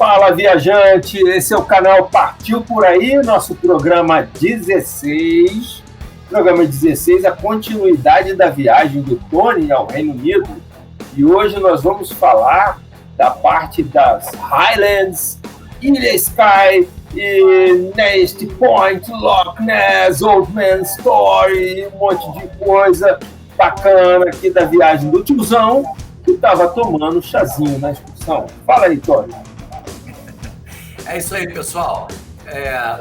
Fala, viajante! Esse é o canal Partiu Por Aí, nosso programa 16. Programa 16, a continuidade da viagem do Tony ao Reino Unido. E hoje nós vamos falar da parte das Highlands, Ilha Skye, e Nest Point, Loch Ness, Old Man Story, um monte de coisa bacana aqui da viagem do tiozão, que estava tomando chazinho na excursão. Fala aí, Tony. É isso aí, pessoal.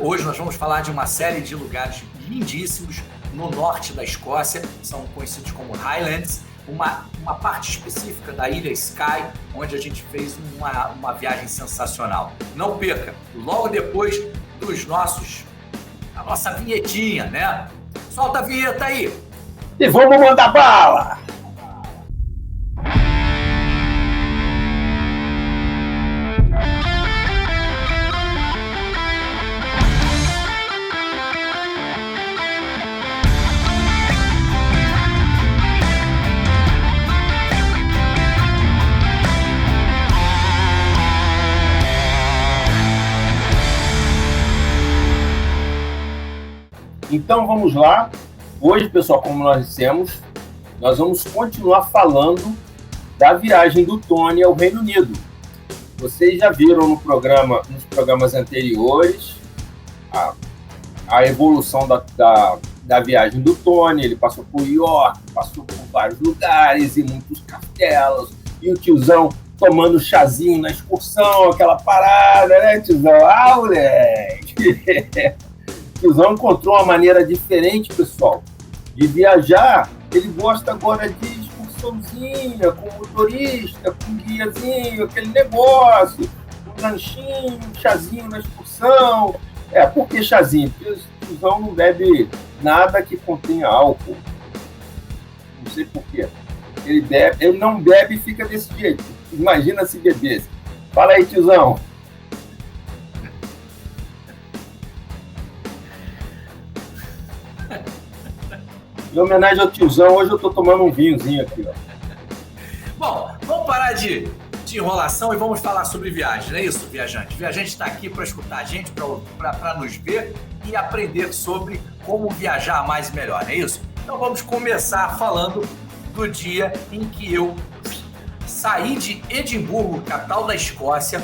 Hoje nós vamos falar de uma série de lugares lindíssimos no norte da Escócia, são conhecidos como Highlands, uma parte específica da Ilha Skye, onde a gente fez uma viagem sensacional. Não perca, logo depois da nossa vinhetinha, né? Solta a vinheta aí! E vamos mandar bala! Então vamos lá. Hoje, pessoal, como nós dissemos, nós vamos continuar falando da viagem do Tony ao Reino Unido. Vocês já viram nos programas anteriores a evolução da viagem do Tony. Ele passou por York, passou por vários lugares e muitos castelos, e o tiozão tomando chazinho na excursão, aquela parada, né, tiozão? Ah, moleque! O tiozão encontrou uma maneira diferente, pessoal, de viajar. Ele gosta agora de excursãozinha, com motorista, com guiazinho, aquele negócio, um lanchinho, um chazinho na excursão. Por que chazinho? Porque o tiozão não bebe nada que contenha álcool. Não sei por quê. Ele não bebe e fica desse jeito. Imagina se bebesse. Fala aí, tiozão. Em homenagem ao tiozão, hoje eu tô tomando um vinhozinho aqui, ó. Bom, vamos parar de enrolação e vamos falar sobre viagem, não é isso, viajante? O viajante está aqui para escutar a gente, para nos ver e aprender sobre como viajar mais e melhor, não é isso? Então vamos começar falando do dia em que eu saí de Edimburgo, capital da Escócia,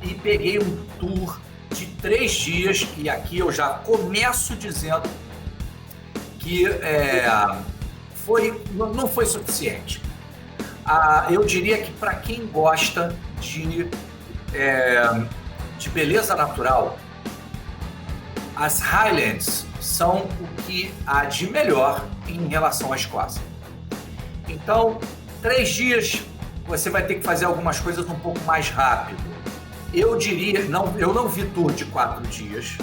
e peguei um tour de 3 dias, e aqui eu já começo dizendo que não foi suficiente. Eu diria que para quem gosta de beleza natural, as Highlands são o que há de melhor em relação à Escócia. Então, 3 dias você vai ter que fazer algumas coisas um pouco mais rápido. Eu não vi tour de 4 dias.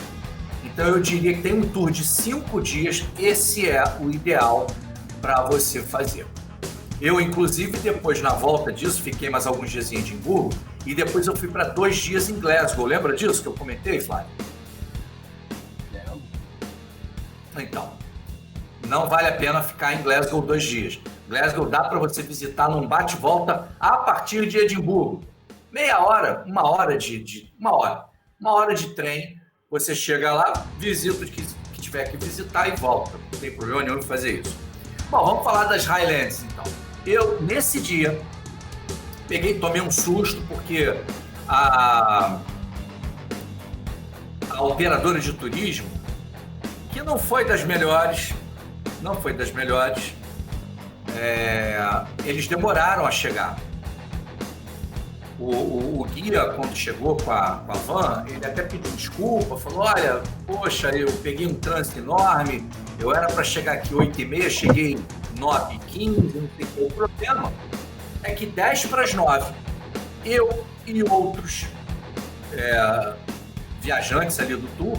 Então eu diria que tem um tour de 5 dias, esse é o ideal para você fazer. Eu, inclusive, depois, na volta disso, fiquei mais alguns dias em Edimburgo e depois eu fui para 2 dias em Glasgow. Lembra disso que eu comentei, Flávio? Lembro. Então, não vale a pena ficar em Glasgow 2 dias. Glasgow dá para você visitar num bate-volta a partir de Edimburgo. Meia hora, uma hora de trem. Você chega lá, visita o que tiver que visitar e volta. Não tem problema nenhum em fazer isso. Bom, vamos falar das Highlands, então. Eu, nesse dia, tomei um susto, porque a operadora de turismo, que não foi das melhores, eles demoraram a chegar. O guia, quando chegou com a van, ele até pediu desculpa, falou, olha, poxa, eu peguei um trânsito enorme, eu era para chegar aqui 8h30, cheguei 9h15, não sei qual o problema. É que 10 para as 9, eu e outros viajantes ali do tour,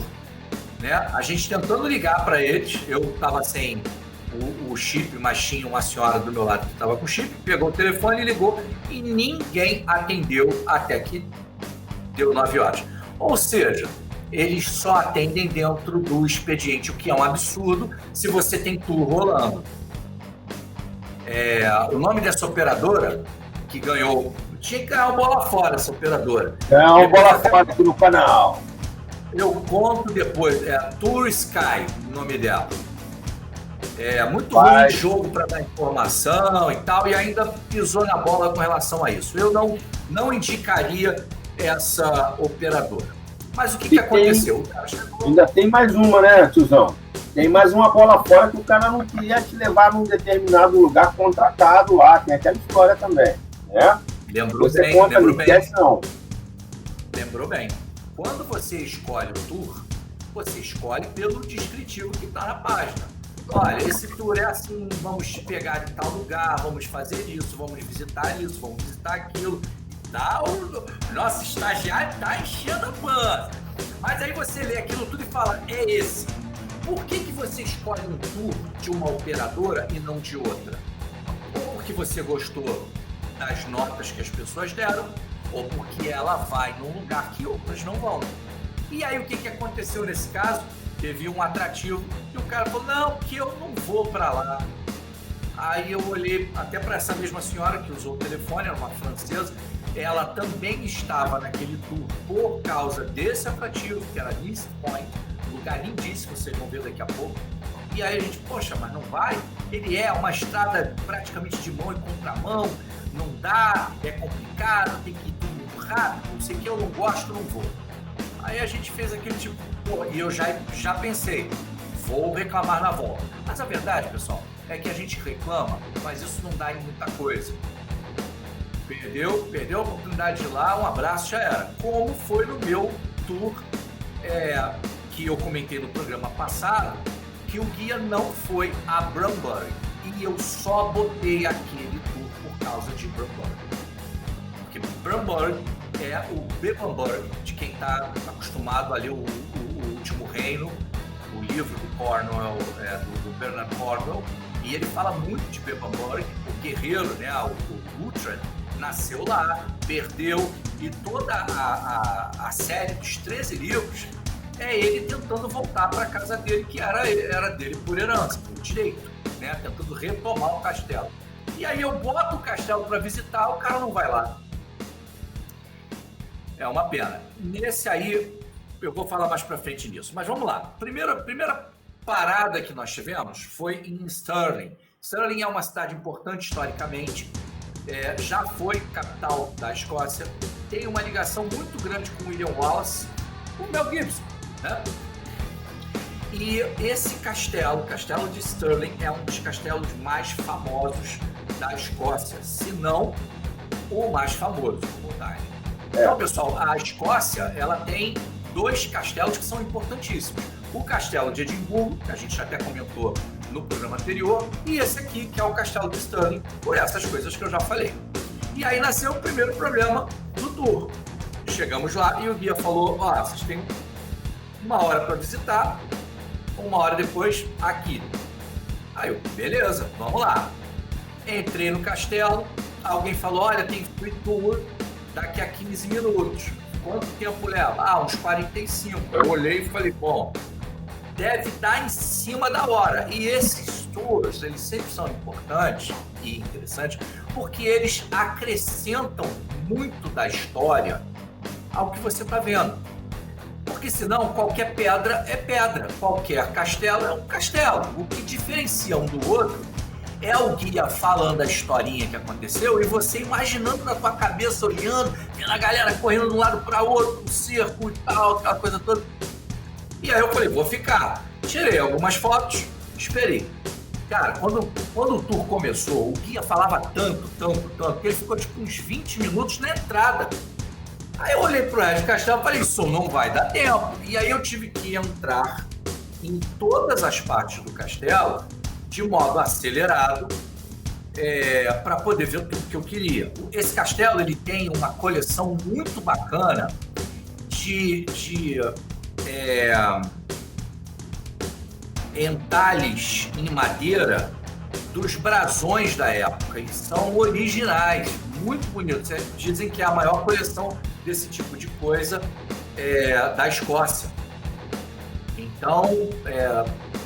né, a gente tentando ligar para eles, eu estava sem o chip, mas tinha uma senhora do meu lado que estava com o chip, pegou o telefone e ligou e ninguém atendeu até que deu 9 horas. Ou seja, eles só atendem dentro do expediente, o que é um absurdo se você tem tour rolando. O nome dessa operadora que ganhou Tinha que ganhar uma bola fora essa operadora. Ganhar uma bola fora aqui no canal. Eu conto depois. É Tour Sky, o nome dela. É muito ruim de jogo para dar informação e tal, e ainda pisou na bola com relação a isso. Eu não indicaria essa operadora. Mas o que aconteceu? Ainda tem mais uma, né, tiozão? Tem mais uma bola fora que o cara não queria te levar num determinado lugar contratado lá. Tem aquela história também, né? Lembrou você bem, conta lembrou ali, bem. não. Lembrou bem. Quando você escolhe o tour, você escolhe pelo descritivo que está na página. Olha, esse tour é assim, vamos te pegar em tal lugar, vamos fazer isso, vamos visitar aquilo. Nossa, estagiário tá enchendo a pança. Mas aí você lê aquilo tudo e fala, é esse. Por que você escolhe um tour de uma operadora e não de outra? Ou porque você gostou das notas que as pessoas deram, ou porque ela vai num lugar que outras não vão. E aí o que aconteceu nesse caso? Teve um atrativo e o cara falou, não, que eu não vou para lá. Aí eu olhei até para essa mesma senhora que usou o telefone, era uma francesa, ela também estava naquele tour por causa desse atrativo, que era East Point, um lugar lindíssimo, vocês vão ver daqui a pouco. E aí a gente, poxa, mas não vai? Ele é uma estrada praticamente de mão e contramão, não dá, é complicado, tem que ir tudo muito rápido, não sei o que, eu não gosto, não vou. Aí a gente fez aquele tipo, pô, e eu já pensei, vou reclamar na volta. Mas a verdade, pessoal, é que a gente reclama, mas isso não dá em muita coisa. Perdeu a oportunidade de ir lá, um abraço, já era. Como foi no meu tour, que eu comentei no programa passado, que o guia não foi a Bunbury. E eu só botei aquele tour por causa de Bunbury. Porque Bunbury é o Bebamburg, de quem está acostumado a ler o Último Reino, o livro do Cornwell, do Bernard Cornwell, e ele fala muito de Bebamburg, o guerreiro, né, o Uhtred, nasceu lá, perdeu, e toda a série dos 13 livros é ele tentando voltar para a casa dele, que era dele por herança, por direito, né, tentando retomar o castelo. E aí eu boto o castelo para visitar, o cara não vai lá. É uma pena. Nesse aí, eu vou falar mais para frente nisso. Mas vamos lá. Primeira parada que nós tivemos foi em Stirling. Stirling é uma cidade importante historicamente. Já foi capital da Escócia. Tem uma ligação muito grande com William Wallace, com Mel Gibson, né? E esse castelo, o castelo de Stirling, é um dos castelos mais famosos da Escócia, se não o mais famoso, como tá? Então, pessoal, a Escócia, ela tem 2 castelos que são importantíssimos. O castelo de Edimburgo, que a gente até comentou no programa anterior, e esse aqui, que é o castelo de Stirling, por essas coisas que eu já falei. E aí nasceu o primeiro problema do tour. Chegamos lá e o guia falou, vocês têm 1 hora para visitar, 1 hora depois aqui. Aí eu, beleza, vamos lá. Entrei no castelo, alguém falou, olha, tem free tour daqui a 15 minutos. Quanto tempo leva? Uns 45. Eu olhei e falei, bom, deve dar em cima da hora. E esses tours, eles sempre são importantes e interessantes porque eles acrescentam muito da história ao que você está vendo. Porque senão qualquer pedra é pedra, qualquer castelo é um castelo. O que diferencia um do outro é o guia falando a historinha que aconteceu e você imaginando na tua cabeça, olhando, vendo a galera correndo de um lado para o outro, o circo e tal, aquela coisa toda. E aí eu falei, vou ficar. Tirei algumas fotos, esperei. Cara, quando o tour começou, o guia falava tanto, que ele ficou tipo uns 20 minutos na entrada. Aí eu olhei pro resto do castelo e falei, isso não vai dar tempo. E aí eu tive que entrar em todas as partes do castelo de modo acelerado, para poder ver tudo que eu queria. Esse castelo ele tem uma coleção muito bacana de entalhes em madeira dos brasões da época, e são originais, muito bonitos. Dizem que é a maior coleção desse tipo de coisa da Escócia. Então,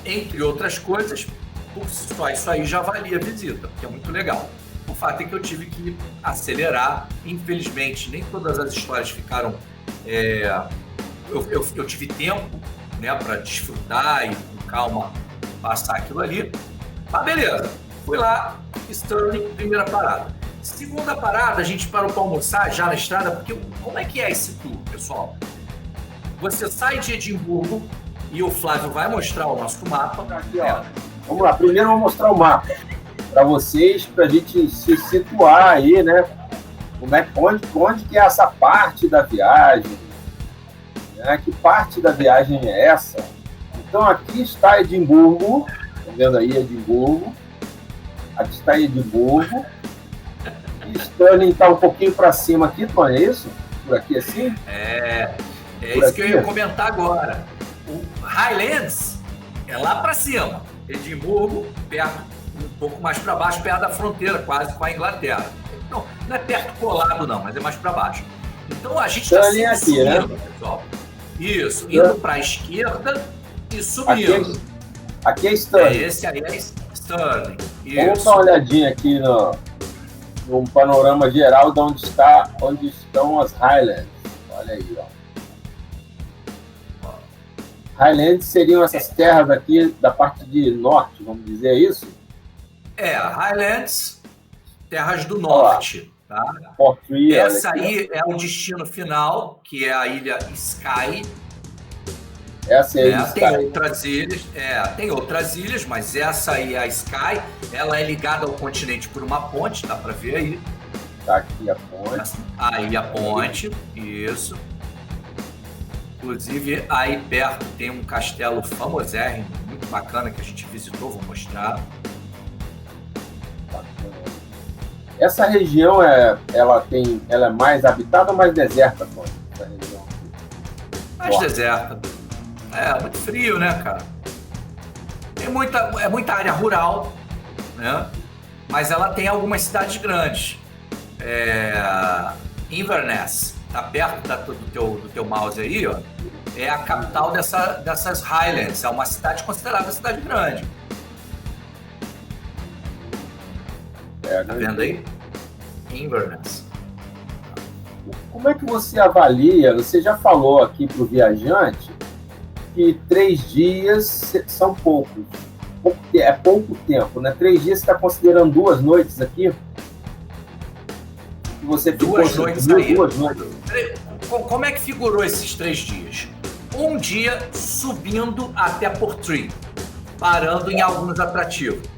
entre outras coisas, por só isso aí já valia a visita, porque é muito legal. O O fato é que eu tive que acelerar. Infelizmente, nem todas as histórias ficaram... Eu tive tempo, né, para desfrutar e com calma passar aquilo ali. Mas beleza, fui lá, Stirling, primeira parada. Segunda parada, a gente parou para almoçar já na estrada, porque como é que é esse tour, pessoal? Você sai de Edimburgo e o Flávio vai mostrar o nosso mapa. Aqui, ó. Vamos lá, primeiro eu vou mostrar o mapa para vocês, para a gente se situar aí, né? Onde que é essa parte da viagem? Né? Que parte da viagem é essa? Então aqui está Edimburgo, tá vendo aí Edimburgo? Aqui está Edimburgo. E Stirling está um pouquinho para cima aqui, Tony, é isso? Por aqui assim? É isso que eu ia comentar agora. O Highlands é lá para cima. Edimburgo, perto, um pouco mais para baixo, perto da fronteira, quase com a Inglaterra. Não é perto colado não, mas é mais para baixo. Então a gente está sempre subindo, né, pessoal? Isso, indo para a esquerda e subindo. Aqui é Stirling. Esse aí é Stirling. Vamos dar uma olhadinha aqui no panorama geral de onde estão as Highlands. Olha aí, ó. Highlands seriam essas terras aqui da parte de norte, vamos dizer isso? Highlands, terras do norte. Tá? Portree, essa aí é o destino final, que é a ilha Skye. Essa é a ilha Skye. Tem outras ilhas, mas essa aí é a Skye. Ela é ligada ao continente por uma ponte, dá para ver aí. Tá aqui a ponte. Aí a ponte, isso. Inclusive, aí perto tem um castelo famosérrimo, muito bacana, que a gente visitou, vou mostrar. Essa região, ela é mais habitada ou mais deserta, Tony? Essa região aqui? Mais deserta. Muito frio, né, cara? É muita área rural, né? Mas ela tem algumas cidades grandes. Inverness, tá perto do teu mouse aí, ó. É a capital dessas Highlands. É uma cidade considerada cidade grande. Tá vendo aí? Inverness. Como é que você avalia? Você já falou aqui para o viajante que 3 dias são poucos. É pouco tempo, né? 3 dias você está considerando 2 noites aqui? Você ficou 2 noites aí. 2 noites. Como é que figurou esses 3 dias? Um dia subindo até Portree, parando em alguns atrativos.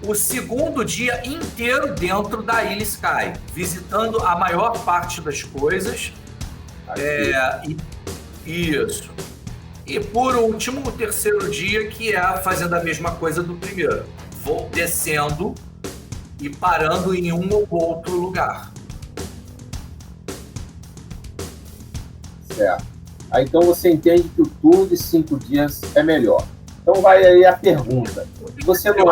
O segundo dia inteiro dentro da ilha Skye, visitando a maior parte das coisas. Isso. E por último, o terceiro dia, que é fazendo a mesma coisa do primeiro. Vou descendo e parando em um ou outro lugar. Certo. Aí então você entende que o tour de 5 dias é melhor. Então vai aí a pergunta. Você não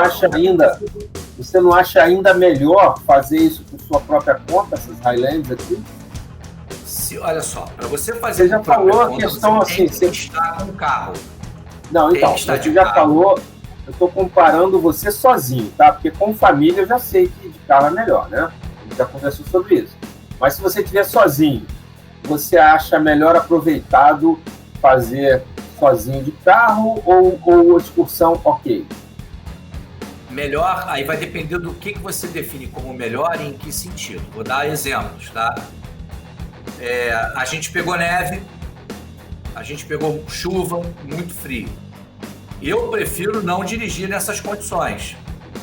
acha ainda melhor fazer isso por sua própria conta, essas Highlands aqui? Olha só, para você fazer... Você já falou a questão assim... Você está com um carro. Não, então, você já falou... Eu estou comparando você sozinho, tá? Porque com família eu já sei que de carro é melhor, né? A gente já conversou sobre isso. Mas se você estiver sozinho, você acha melhor aproveitado fazer sozinho de carro ou excursão ok? Melhor, aí vai depender do que você define como melhor e em que sentido. Vou dar exemplos, tá? A gente pegou neve, a gente pegou chuva, muito frio. Eu prefiro não dirigir nessas condições.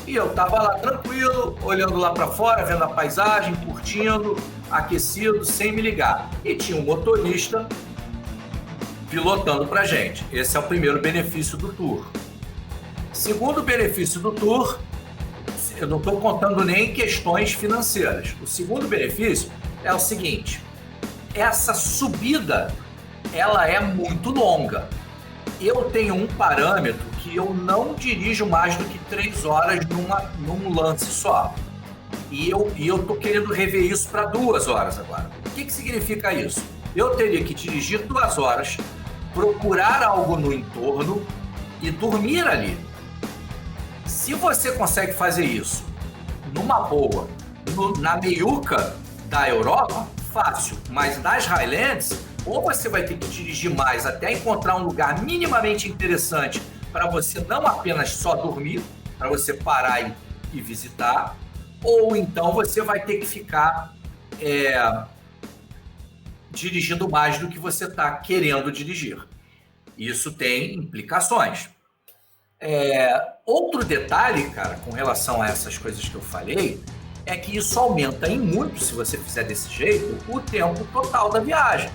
E eu tava lá tranquilo, olhando lá para fora, vendo a paisagem, curtindo, aquecido, sem me ligar. E tinha um motorista pilotando pra gente. Esse é o primeiro benefício do tour. Segundo benefício do tour, eu não estou contando nem questões financeiras. O segundo benefício é o seguinte: essa subida, ela é muito longa. Eu tenho um parâmetro que eu não dirijo mais do que 3 horas num lance só. E eu tô querendo rever isso para 2 horas agora. O que significa isso? Eu teria que dirigir 2 horas, procurar algo no entorno e dormir ali. Se você consegue fazer isso numa boa. Na meiuca da Europa, fácil. Mas nas Highlands, ou você vai ter que dirigir mais até encontrar um lugar minimamente interessante para você não apenas só dormir, para você parar e visitar, ou então você vai ter que ficar dirigindo mais do que você está querendo dirigir. Isso tem implicações. Outro detalhe, cara, com relação a essas coisas que eu falei, é que isso aumenta em muito, se você fizer desse jeito, o tempo total da viagem.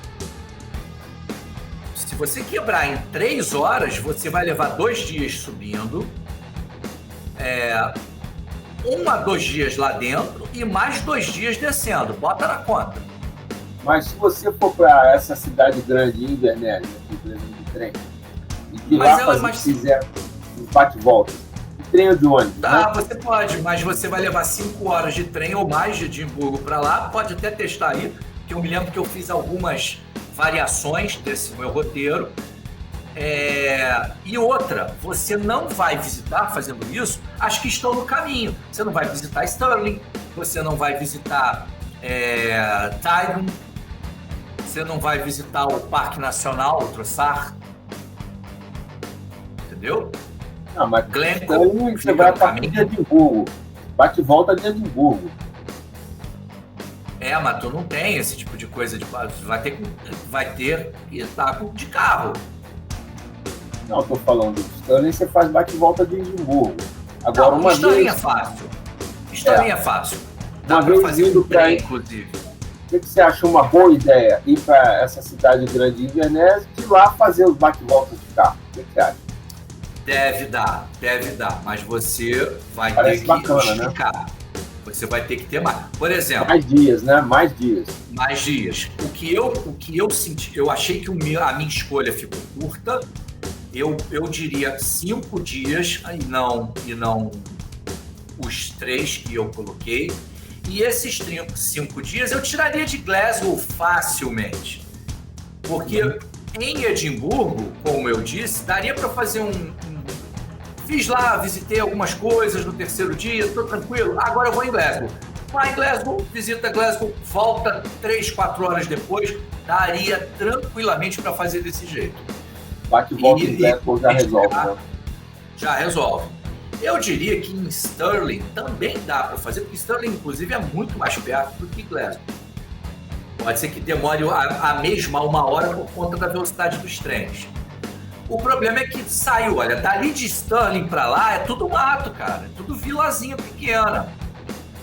Se você quebrar em 3 horas, você vai levar 2 dias subindo, 1 a 2 dias lá dentro e mais 2 dias descendo. Bota na conta. Mas se você for para essa cidade grande, Inverness, aqui, por exemplo, de trem, e de lá fizer um bate-volta, de trem ou de ônibus? Tá, né? Você pode, mas você vai levar 5 horas de trem ou mais de Edimburgo para lá. Pode até testar aí, que eu me lembro que eu fiz algumas variações desse meu roteiro. E outra, você não vai visitar, fazendo isso, as que estão no caminho. Você não vai visitar Stirling, você não vai visitar Tyne, você não vai visitar o Parque Nacional, o Trossard. Entendeu? Não, mas Glencoe, você vai a partir de Edimburgo. Bate e volta de Edimburgo. Mas tu não tem esse tipo de coisa. Vai ter que estar de carro. Não, eu tô falando. Stirling você faz bate e volta de Edimburgo. Agora, não, Stirling é fácil. Stirling é fácil. Dá para fazer um trem, inclusive. O que você acha uma boa ideia? Ir para essa cidade grande de Inverness e de lá fazer os bate e volta de carro? O que você acha? Deve dar, mas você vai Parece ter bacana, que esticar. Né? Você vai ter que ter mais. Por exemplo... Mais dias, né? Mais dias. Mais dias. O que eu senti... Eu achei que a minha escolha ficou curta. Eu diria 5 dias e não os 3 que eu coloquei. E esses 5 dias eu tiraria de Glasgow facilmente. Porque em Edimburgo, como eu disse, daria para fazer Fiz lá, visitei algumas coisas no 3º dia, tô tranquilo. Agora eu vou em Glasgow. Vai em Glasgow, visita Glasgow, volta 3, 4 horas depois. Daria tranquilamente para fazer desse jeito. Bate e volta em Glasgow já resolve, né? Já resolve. Eu diria que em Stirling também dá para fazer, porque Stirling, inclusive, é muito mais perto do que Glasgow. Pode ser que demore a mesma 1 hora por conta da velocidade dos trens. O problema é que olha, dali de Stirling para lá é tudo mato, cara. É tudo vilazinha pequena.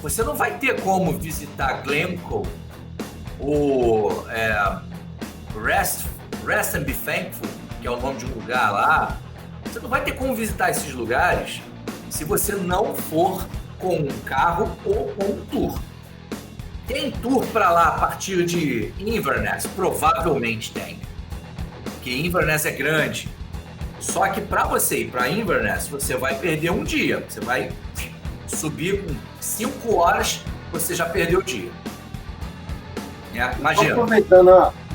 Você não vai ter como visitar Glencoe ou Rest and Be Thankful, que é o nome de um lugar lá. Você não vai ter como visitar esses lugares se você não for com um carro ou com um tour. Tem tour para lá a partir de Inverness? Provavelmente tem. Porque Inverness é grande. Só que para você ir para Inverness, você vai perder um dia. Você vai subir com 5 horas, você já perdeu o dia. Imagina.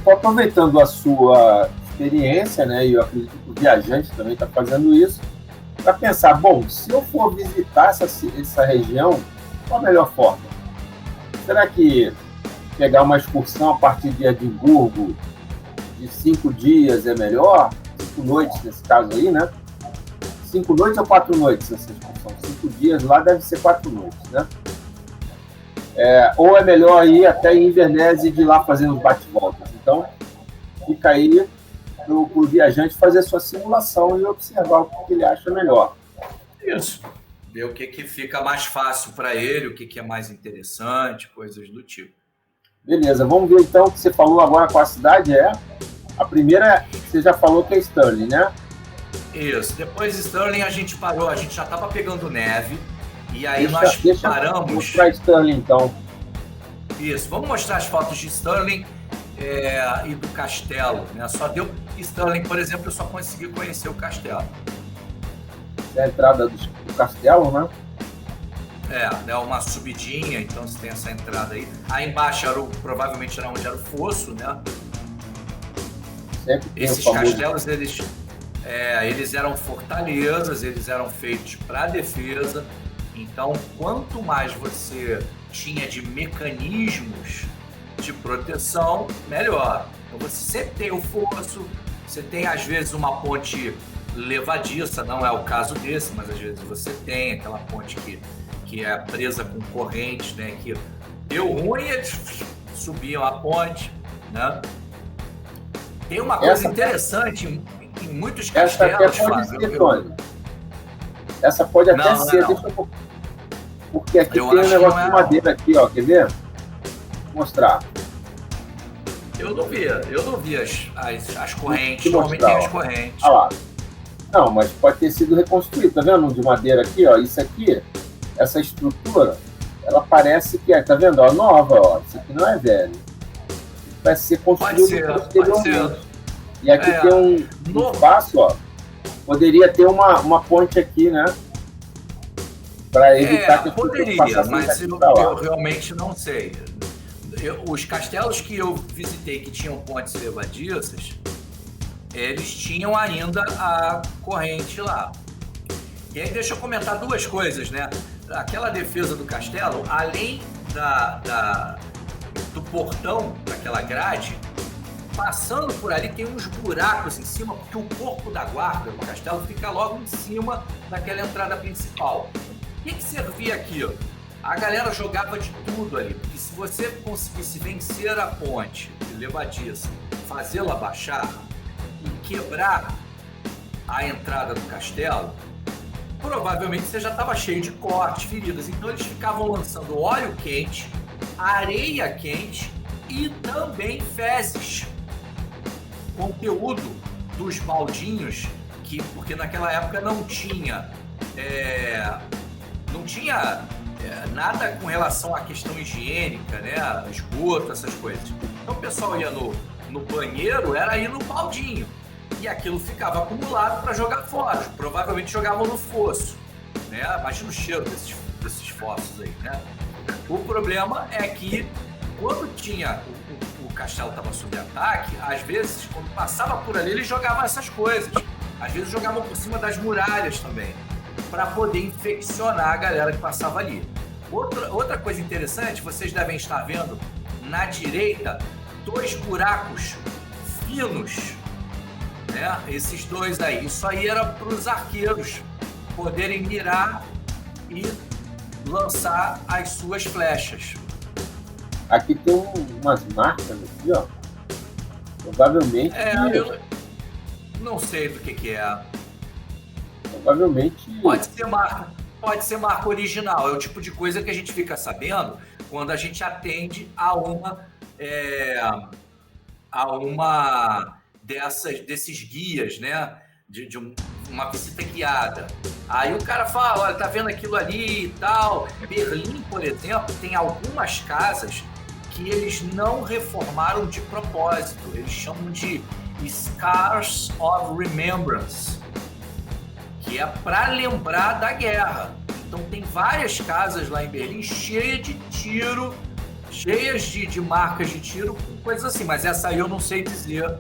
Aproveitando a sua experiência, né, e eu acredito que o viajante também está fazendo isso, para pensar, bom, se eu for visitar essa região, qual a melhor forma? Será que pegar uma excursão a partir de Edimburgo de 5 dias é melhor? 5 noites nesse caso aí, né? 5 noites ou 4 noites nessa excursão? 5 dias lá deve ser 4 noites, né? Ou é melhor ir até Inverness e de lá fazendo os bate-voltas? Então, fica aí para o viajante fazer sua simulação e observar o que ele acha melhor. Isso. Ver o que fica mais fácil para ele, o que é mais interessante, coisas do tipo. Beleza, vamos ver então o que você falou agora com a cidade. A primeira, você já falou que é Stirling, né? Isso. Depois de Stirling a gente parou, a gente já estava pegando neve. E aí nós paramos... Vamos mostrar Stirling então. Isso, vamos mostrar as fotos de Stirling e do castelo, né? Só deu Stirling, por exemplo, eu só consegui conhecer o castelo. É a entrada do castelo, né? É uma subidinha, então você tem essa entrada aí. Aí embaixo provavelmente era onde era o fosso, né? Esses castelos, eles eram fortalezas, eles eram feitos para defesa. Então, quanto mais você tinha de mecanismos de proteção, melhor. Então, você sempre tem o fosso, você tem, às vezes, uma ponte levadiça, não é o caso desse, mas às vezes você tem aquela ponte que é presa com correntes, né? Que deu ruim, eles subiam a ponte, né? Tem uma coisa interessante em muitos castelos, Flávio. Essa pode até ser, deixa eu... Porque aqui tem um negócio de madeira aqui, ó, quer ver? Vou mostrar. Eu não vi as correntes, normalmente tem as correntes. Olha lá. Não, mas pode ter sido reconstruído, tá vendo? De madeira aqui, ó, isso aqui, essa estrutura, ela parece que é, tá vendo? Ó, nova, ó, isso aqui não é velho. Vai ser construído posteriormente. E aqui tem um espaço, ó, poderia ter uma ponte aqui, né? Para evitar que poderia, mas eu realmente não sei. Os castelos que eu visitei que tinham pontes levadiças, eles tinham ainda a corrente lá. E aí deixa eu comentar duas coisas, né? Aquela defesa do castelo, além do portão, daquela grade, passando por ali tem uns buracos em cima, porque o corpo da guarda do castelo fica logo em cima daquela entrada principal. O que servia aquilo? A galera jogava de tudo ali, porque se você conseguisse vencer a ponte levadiça, fazê-la baixar e quebrar a entrada do castelo, provavelmente você já estava cheio de cortes, feridas. Então eles ficavam lançando óleo quente, areia quente e também fezes. Conteúdo dos baldinhos, porque naquela época não tinha nada com relação à questão higiênica, né? Esgoto, essas coisas. Então o pessoal ia no banheiro, era ir no baldinho. E aquilo ficava acumulado para jogar fora. Provavelmente jogavam no fosso, né? Imagina o cheiro desses fossos aí, né? O problema é que quando tinha o castelo estava sob ataque, às vezes, quando passava por ali, eles jogavam essas coisas. Às vezes jogavam por cima das muralhas também, para poder infeccionar a galera que passava ali. Outra coisa interessante, vocês devem estar vendo na direita 2 buracos finos, né? Esses 2 aí. Isso aí era para os arqueiros poderem mirar e lançar as suas flechas. Aqui tem umas marcas aqui, ó. Provavelmente... eu não sei do que é. Provavelmente... Pode ser marca original. É o tipo de coisa que a gente fica sabendo quando a gente atende a uma desses guias, né? De uma visita guiada. Aí o cara fala, olha, tá vendo aquilo ali e tal. Berlim, por exemplo, tem algumas casas que eles não reformaram de propósito. Eles chamam de Scars of Remembrance, que é para lembrar da guerra. Então tem várias casas lá em Berlim cheias de tiro, cheias de marcas de tiro, coisas assim, mas essa aí eu não sei dizer.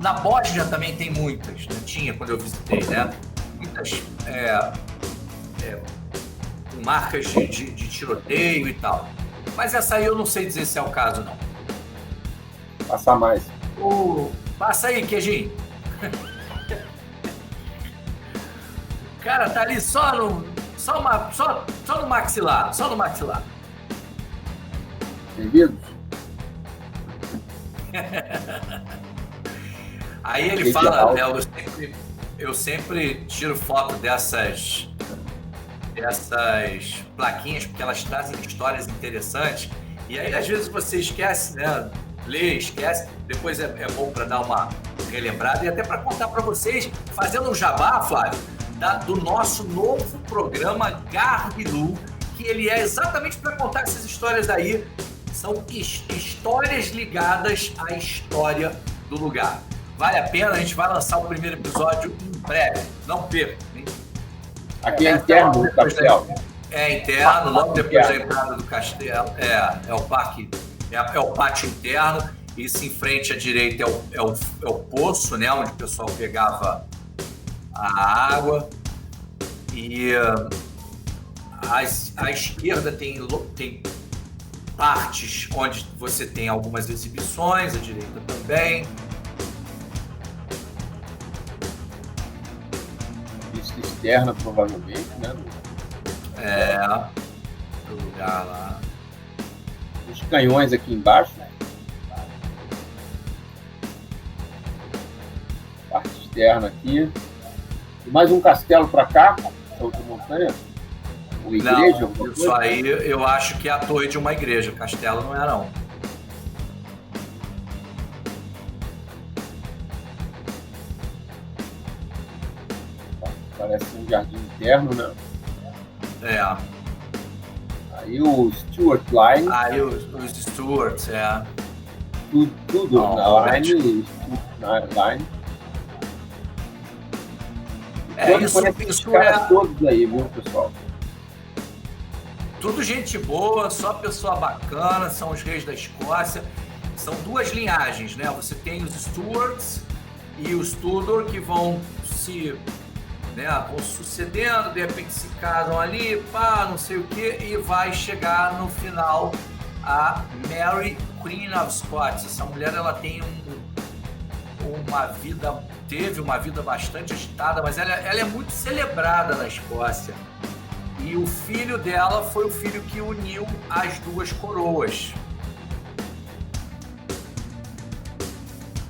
Na Bósnia também tem muitas, né? Tinha quando eu visitei, né? Muitas marcas de tiroteio e tal. Mas essa aí eu não sei dizer se é o caso, não. Passa mais. Passa aí, Queijinho. Cara, tá ali só no maxilar, só no maxilar. Servidos? Aí ele fala, né, eu sempre tiro foto dessas plaquinhas, porque elas trazem histórias interessantes. E aí, às vezes, você esquece, né? Lê, esquece. Depois é bom para dar uma relembrada e até para contar para vocês, fazendo um jabá, Flávio, do nosso novo programa Garbilu, que ele é exatamente para contar essas histórias aí. São histórias ligadas à história do lugar. Vale a pena, a gente vai lançar o primeiro episódio em breve. Não perca. Aqui é interno do castelo. É interno, logo depois da entrada do castelo. É o parque, é o pátio interno. Isso em frente à direita é o poço, né? Onde o pessoal pegava a água. E à esquerda tem partes onde você tem algumas exibições, à direita também. Vista externa, provavelmente, né? Do lugar lá. Os canhões aqui embaixo. Parte externa aqui. E mais um castelo para cá, essa outra montanha. Uma igreja? Não, isso aí eu acho que é a torre de uma igreja. Castelo não é, não. Parece um jardim interno, né? Aí o Stuart Line. Aí os Stuarts, Tudo na line. Isso é todos aí, viu, pessoal? Tudo gente boa, só pessoa bacana, são os reis da Escócia. São duas linhagens, né? Você tem os Stuarts e os Tudor que vão vão sucedendo, de repente se casam ali, não sei o que, e vai chegar no final a Mary, Queen of Scots. Essa mulher, ela tem teve uma vida bastante agitada, mas ela é muito celebrada na Escócia. E o filho dela foi o filho que uniu as duas coroas.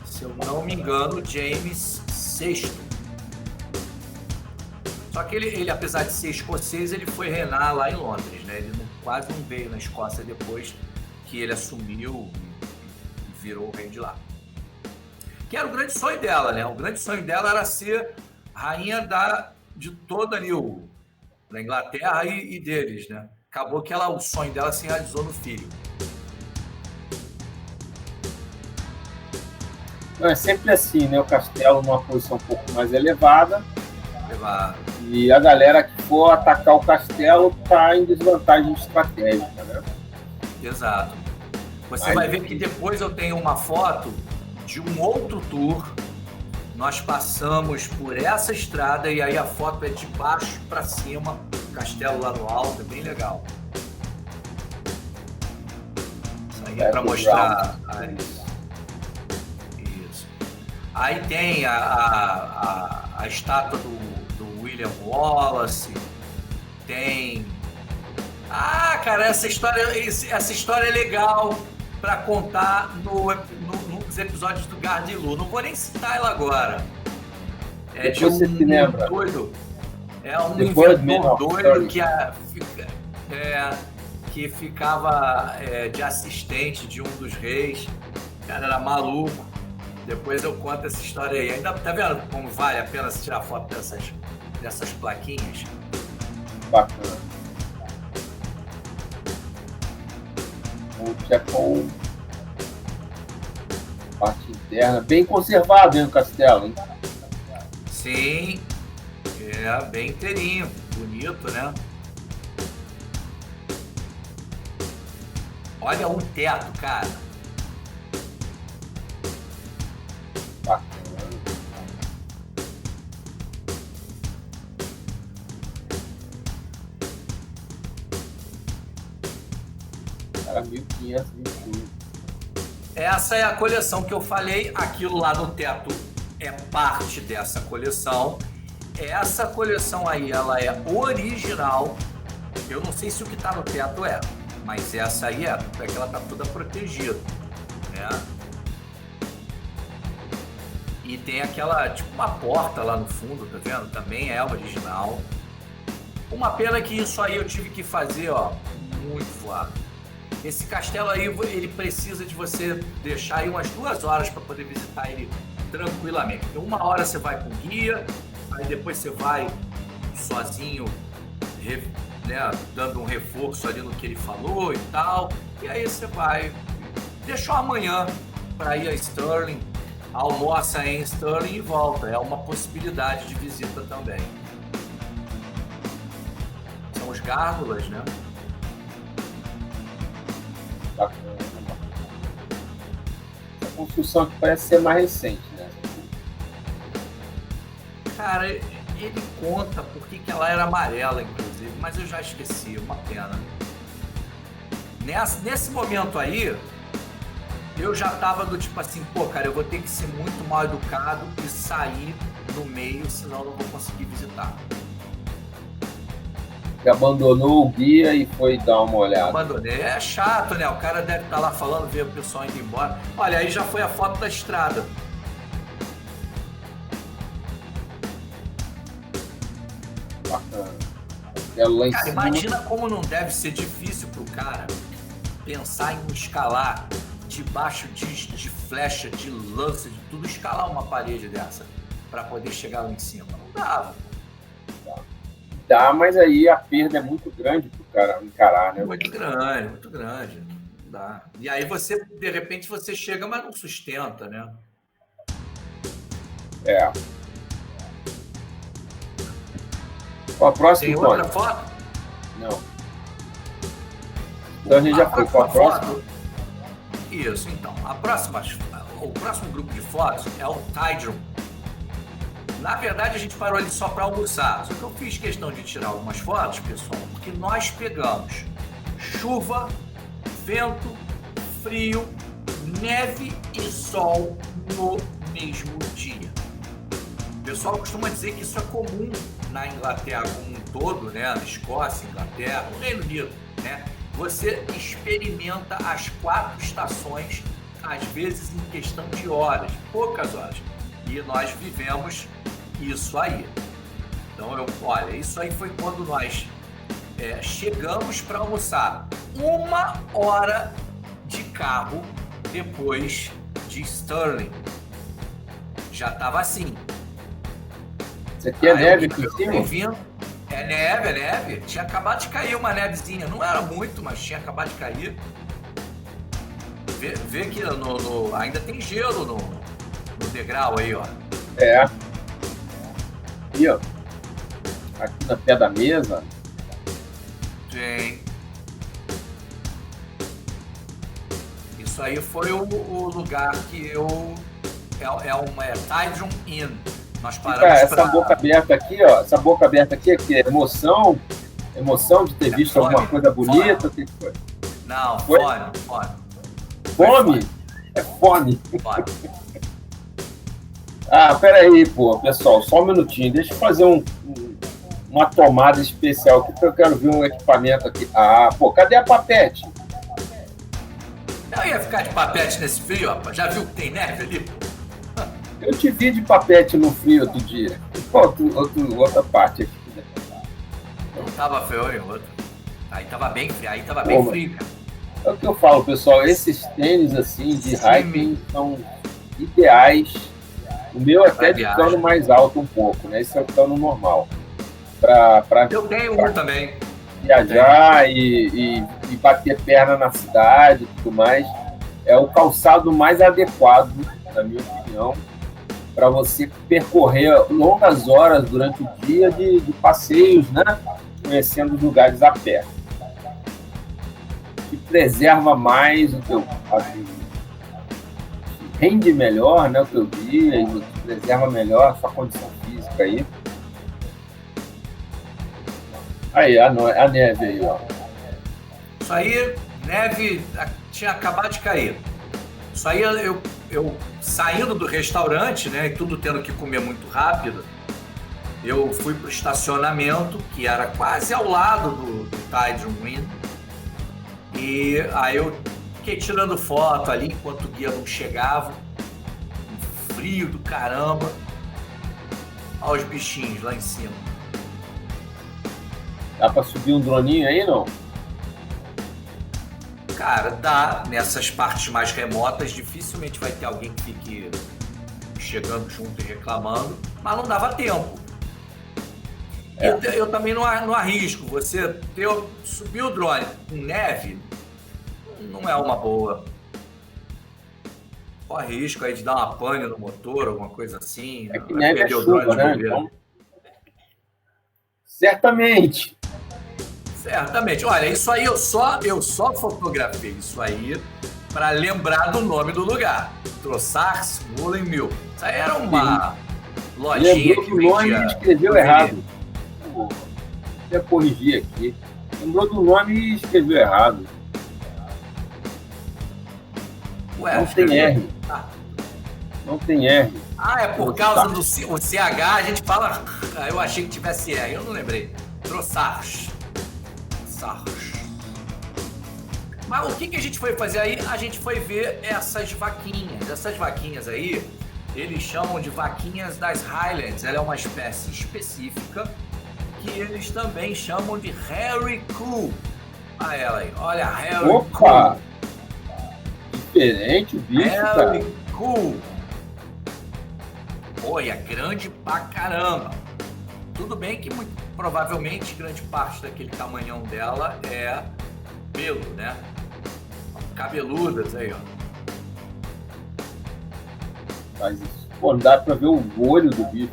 Se eu não me engano, James VI. Só que ele, apesar de ser escocês, ele foi reinar lá em Londres, né? Ele quase não veio na Escócia depois que ele assumiu e virou o rei de lá. Que era o grande sonho dela, né? O grande sonho dela era ser rainha de toda ali, da Inglaterra e deles, né? Acabou que o sonho dela se realizou no filho. É sempre assim, né? O castelo numa posição um pouco mais elevada. E a galera que for atacar o castelo está em desvantagem estratégica, né? Exato. Você vai ver que depois eu tenho uma foto de um outro tour. Nós passamos por essa estrada e aí a foto é de baixo para cima, o castelo lá no alto, é bem legal. Isso aí é para mostrar isso. Aí tem a estátua do William Wallace, tem... cara, essa história é legal para contar nos episódios do Gardilu. Não vou nem citar ela agora. É de um doido. É um inventor doido que ficava de assistente de um dos reis. O cara era maluco. Depois eu conto essa história aí. Ainda tá vendo como vale a pena se tirar foto dessas plaquinhas? Bacana. O Chapel, parte interna, bem conservado dentro do castelo, hein? Sim, bem inteirinho, bonito, né? Olha o teto, cara. Era 1521. Essa é a coleção que eu falei. Aquilo lá no teto é parte dessa coleção. Essa coleção aí, ela é original. Eu não sei se o que está no teto mas essa aí porque ela tá toda protegida, né? E tem aquela, tipo uma porta lá no fundo, tá vendo? Também é original. Uma pena que isso aí eu tive que fazer, muito voado. Esse castelo aí, ele precisa de você deixar aí umas 2 horas para poder visitar ele tranquilamente. Porque 1 hora você vai com guia, aí depois você vai sozinho, né, dando um reforço ali no que ele falou e tal. E aí você vai, deixou amanhã para ir a Stirling, almoça em Stirling e volta. É uma possibilidade de visita também. São os gárgulas, né? A construção que parece ser mais recente, né? Cara, ele conta por que ela era amarela, inclusive. mas eu já esqueci, uma pena. Nesse momento aí, eu já tava do tipo assim, pô, cara, eu vou ter que ser muito mal educado e sair do meio, senão eu não vou conseguir visitar. Você abandonou o guia e foi dar uma olhada. Abandonei. É chato, né? O cara deve estar lá falando, ver o pessoal indo embora. Olha, aí já foi a foto da estrada. Bacana. Lá em Cara, cima. imagina como não deve ser difícil pro cara pensar em escalar debaixo de flecha, de lança, de tudo, escalar uma parede dessa para poder chegar lá em cima. Não dava. Dá, mas aí a perda é muito grande pro cara encarar, né? Muito grande, muito grande. Não dá. E aí você, de repente, você chega, mas não sustenta, né? É. Qual a próxima? Tem outra foto? Não. Então a gente já foi com a próxima? Isso, então. O próximo grupo de fotos é o Tidron. Na verdade, a gente parou ali só para almoçar. Só que eu fiz questão de tirar algumas fotos, pessoal, porque nós pegamos chuva, vento, frio, neve e sol no mesmo dia. O pessoal costuma dizer que isso é comum na Inglaterra como um todo, né? Na Escócia, Inglaterra, no Reino Unido, né? Você experimenta as 4 estações, às vezes em questão de horas, poucas horas. E nós vivemos isso aí. Então, olha, isso aí foi quando nós chegamos para almoçar. 1 hora de carro depois de Stirling. Já estava assim. Isso aqui é neve aqui em cima? É neve. Tinha acabado de cair uma nevezinha. Não era muito, mas tinha acabado de cair. Vê que ainda tem gelo no degrau aí, ó. É. Aqui, ó. Aqui no pé da mesa. Tem. Isso aí foi o lugar que eu... É Tidron Inn. Nós paramos essa boca aberta aqui, ó. Essa boca aberta aqui é emoção de ter visto fome, alguma coisa bonita. Fome. Que foi? Não, Foi? Fome. É fome? Fome. Peraí, pô, pessoal, só um minutinho. Deixa eu fazer uma tomada especial aqui, porque eu quero ver um equipamento aqui. Cadê a papete? Eu ia ficar de papete nesse frio, rapaz. Já viu que tem neve ali, pô? Eu te vi de papete no frio outro dia. Outra parte aqui. Não tava frio em outro. Aí tava bem frio, frio, cara. É o que eu falo, pessoal. Esses tênis assim de hiking são ideais. O meu é até de cano mais alto um pouco, né? Esse é o cano normal. Eu tenho um também. Viajar e bater perna na cidade e tudo mais. É o calçado mais adequado, na minha opinião, para você percorrer longas horas durante o dia de passeios, né? Conhecendo os lugares a pé. Que preserva mais o teu rende melhor, né, o teu dia, e preserva melhor a sua condição física aí. Aí, a neve aí, ó. Isso aí, neve tinha acabado de cair. Isso aí eu saindo do restaurante, né, e tudo tendo que comer muito rápido, eu fui pro estacionamento, que era quase ao lado do Tidron Inn, e aí eu fiquei tirando foto ali enquanto o guia não chegava, um frio do caramba. Olha os bichinhos lá em cima. Dá pra subir um droninho aí, não? Cara, dá. Nessas partes mais remotas, dificilmente vai ter alguém que fique chegando junto e reclamando, mas não dava tempo. Eu também não arrisco. Você subir o drone com neve não é uma boa. O risco aí de dar uma pane no motor, alguma coisa assim. É que neve é chuva, né? Então... Certamente. Olha, isso aí eu só fotografei isso aí para lembrar do nome do lugar. Trossachs Woolen Mill. Isso aí era uma lojinha que vendia... escreveu errado. até corrigir aqui. Lembrou do nome e escreveu errado. Ué, não tem R. Não tem R. Ah, é por causa do o CH, a gente fala... Eu achei que tivesse R, eu não lembrei. Trossards. Mas o que a gente foi fazer aí? A gente foi ver essas vaquinhas. Essas vaquinhas aí, eles chamam de vaquinhas das Highlands. Ela é uma espécie específica que eles também chamam de Hairy Coo. Olha ela aí, olha a Hairy Coo. Opa! Diferente o bicho, Hairy cara. Coo. Olha, grande pra caramba. Tudo bem que muito provavelmente grande parte daquele tamanhão dela é pelo, né? Cabeludas aí, ó. Mas isso, pô, não dá pra ver o olho do bicho.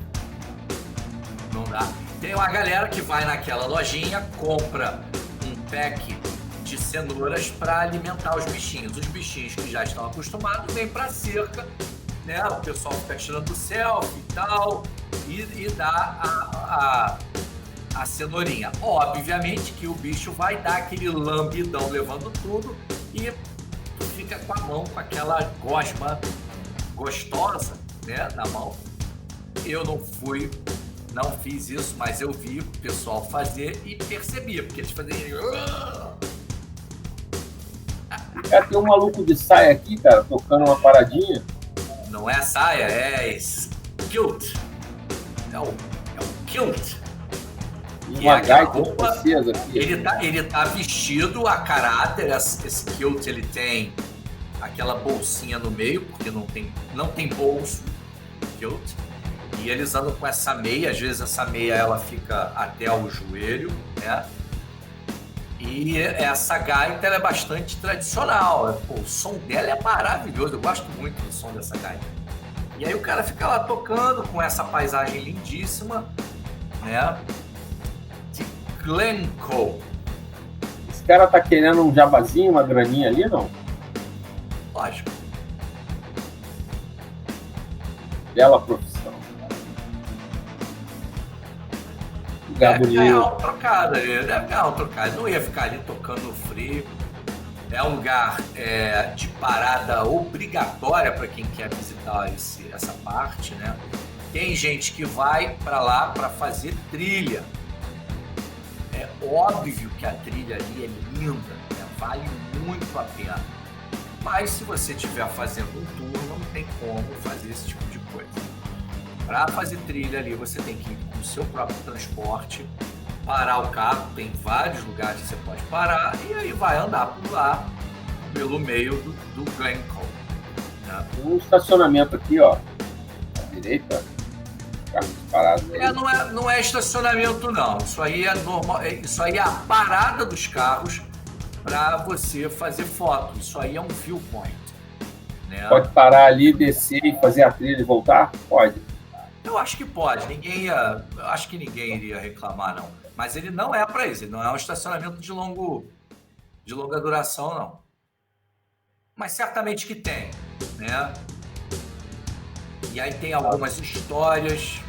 Não dá. Tem uma galera que vai naquela lojinha, compra um pack de cenouras para alimentar os bichinhos. Os bichinhos que já estão acostumados vêm pra cerca, né? O pessoal fica tirando selfie e tal, e dá a cenourinha. Obviamente que o bicho vai dar aquele lambidão levando tudo e tu fica com a mão com aquela gosma gostosa, né, na mão. Eu não fiz isso, mas eu vi o pessoal fazer e percebi, porque eles faziam... Cara, tem um maluco de saia aqui, cara, tocando uma paradinha. Não é saia, é kilt. É o kilt. E uma gaita escocesa aqui. Ele tá vestido a caráter, esse kilt ele tem aquela bolsinha no meio, porque não tem bolso, kilt. E eles andam com essa meia, às vezes essa meia ela fica até o joelho, né? E essa gaita ela é bastante tradicional. Pô, o som dela é maravilhoso, eu gosto muito do som dessa gaita. E aí o cara fica lá tocando com essa paisagem lindíssima, né? De Glencoe. Esse cara tá querendo um jabazinho, uma graninha ali, não? Lógico. Bela profissão. Deve ganhar uma trocada, não ia ficar ali tocando frio. É um lugar de parada obrigatória para quem quer visitar essa parte, né? Tem gente que vai para lá para fazer trilha. É óbvio que a trilha ali é linda, né? Vale muito a pena. Mas se você estiver fazendo um tour, não tem como fazer esse tipo de coisa. Para fazer trilha ali, você tem que ir com o seu próprio transporte, parar o carro, tem vários lugares que você pode parar, e aí vai andar por lá, pelo meio do Glencoe. Né? Tem um estacionamento aqui, ó, à direita, carros parados aí. Não é estacionamento, não. Isso aí é normal, isso aí é a parada dos carros para você fazer foto. Isso aí é um viewpoint. Né? Pode parar ali, descer e fazer a trilha e voltar? Pode. Eu acho que pode, acho que ninguém iria reclamar, não. Mas ele não é para isso, ele não é um estacionamento de longa duração, não. Mas certamente que tem, né? E aí tem algumas histórias,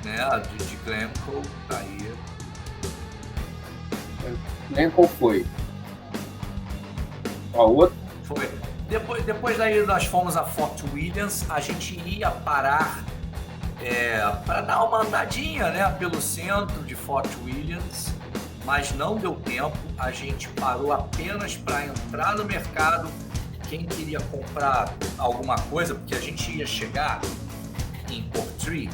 né, de Glencoe, aí. Glencoe foi. A outra? Foi. Depois daí nós fomos a Fort Williams, a gente ia parar para dar uma andadinha, né, pelo centro de Fort Williams, mas não deu tempo. A gente parou apenas para entrar no mercado. Quem queria comprar alguma coisa, porque a gente ia chegar em Portree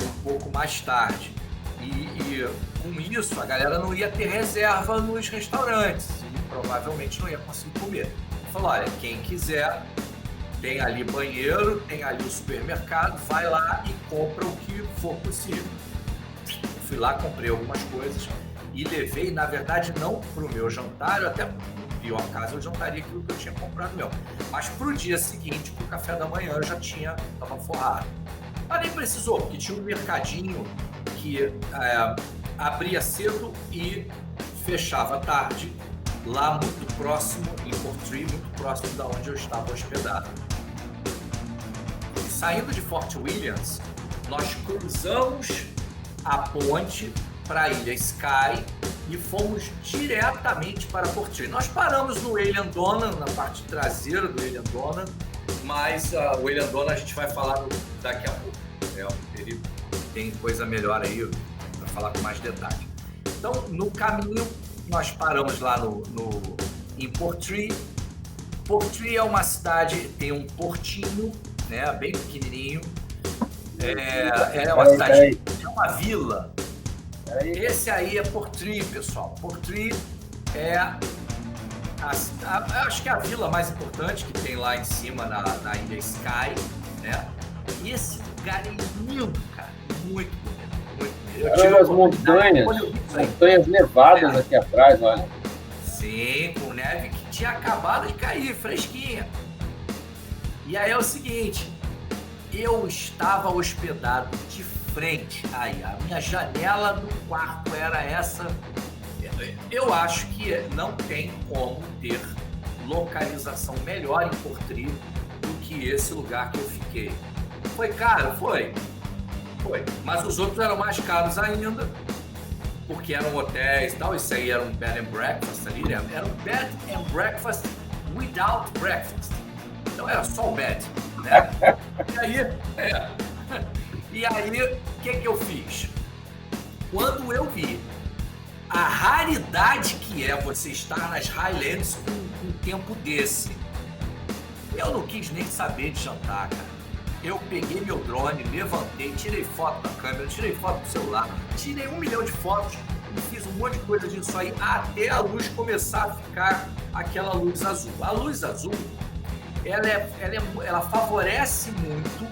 um pouco mais tarde, e com isso a galera não ia ter reserva nos restaurantes e provavelmente não ia conseguir comer. Falou, olha, quem quiser, tem ali banheiro, tem ali o supermercado, vai lá e compra o que for possível. Fui lá, comprei algumas coisas e levei, na verdade, não para o meu jantar, até no pior caso eu jantaria aquilo que eu tinha comprado meu, mas para o dia seguinte, para o café da manhã, eu já estava forrado. Mas nem precisou, porque tinha um mercadinho que abria cedo e fechava tarde, lá muito próximo, em Portree, muito próximo da onde eu estava hospedado. Saindo de Fort Williams, nós cruzamos a ponte para a Ilha Skye e fomos diretamente para Portree. Nós paramos no Eilean Donan, na parte traseira do Eilean Donan, mas o Eilean Donan a gente vai falar daqui a pouco. Ele tem coisa melhor aí para falar com mais detalhe. Então, no caminho, nós paramos lá em Portree. Portree é uma cidade, tem um portinho, né, bem pequenininho. É uma cidade, é uma vila. Esse aí é Portree, pessoal. Portree é, acho que é a vila mais importante que tem lá em cima na Ilha Skye, né? E esse lugar é lindo, cara, muito bonito, muito bonito. Olha as montanhas nevadas aqui atrás, olha. Sim, com neve que tinha acabado de cair, fresquinha. E aí é o seguinte, eu estava hospedado de frente, aí a minha janela do quarto era essa. Eu acho que não tem como ter localização melhor em Portree do que esse lugar que eu fiquei. Foi caro? Foi. Mas os outros eram mais caros ainda, porque eram hotéis e tal. Isso aí era um bed and breakfast ali, né? Era um bed and breakfast without breakfast. Então era só o bed, né? E aí, o que eu fiz? Quando eu vi a raridade que é você estar nas Highlands com um tempo desse, eu não quis nem saber de jantar, cara. Eu peguei meu drone, levantei, tirei foto da câmera, tirei foto do celular, tirei 1 milhão de fotos e fiz um monte de coisa disso aí até a luz começar a ficar aquela luz azul. A luz azul, ela favorece muito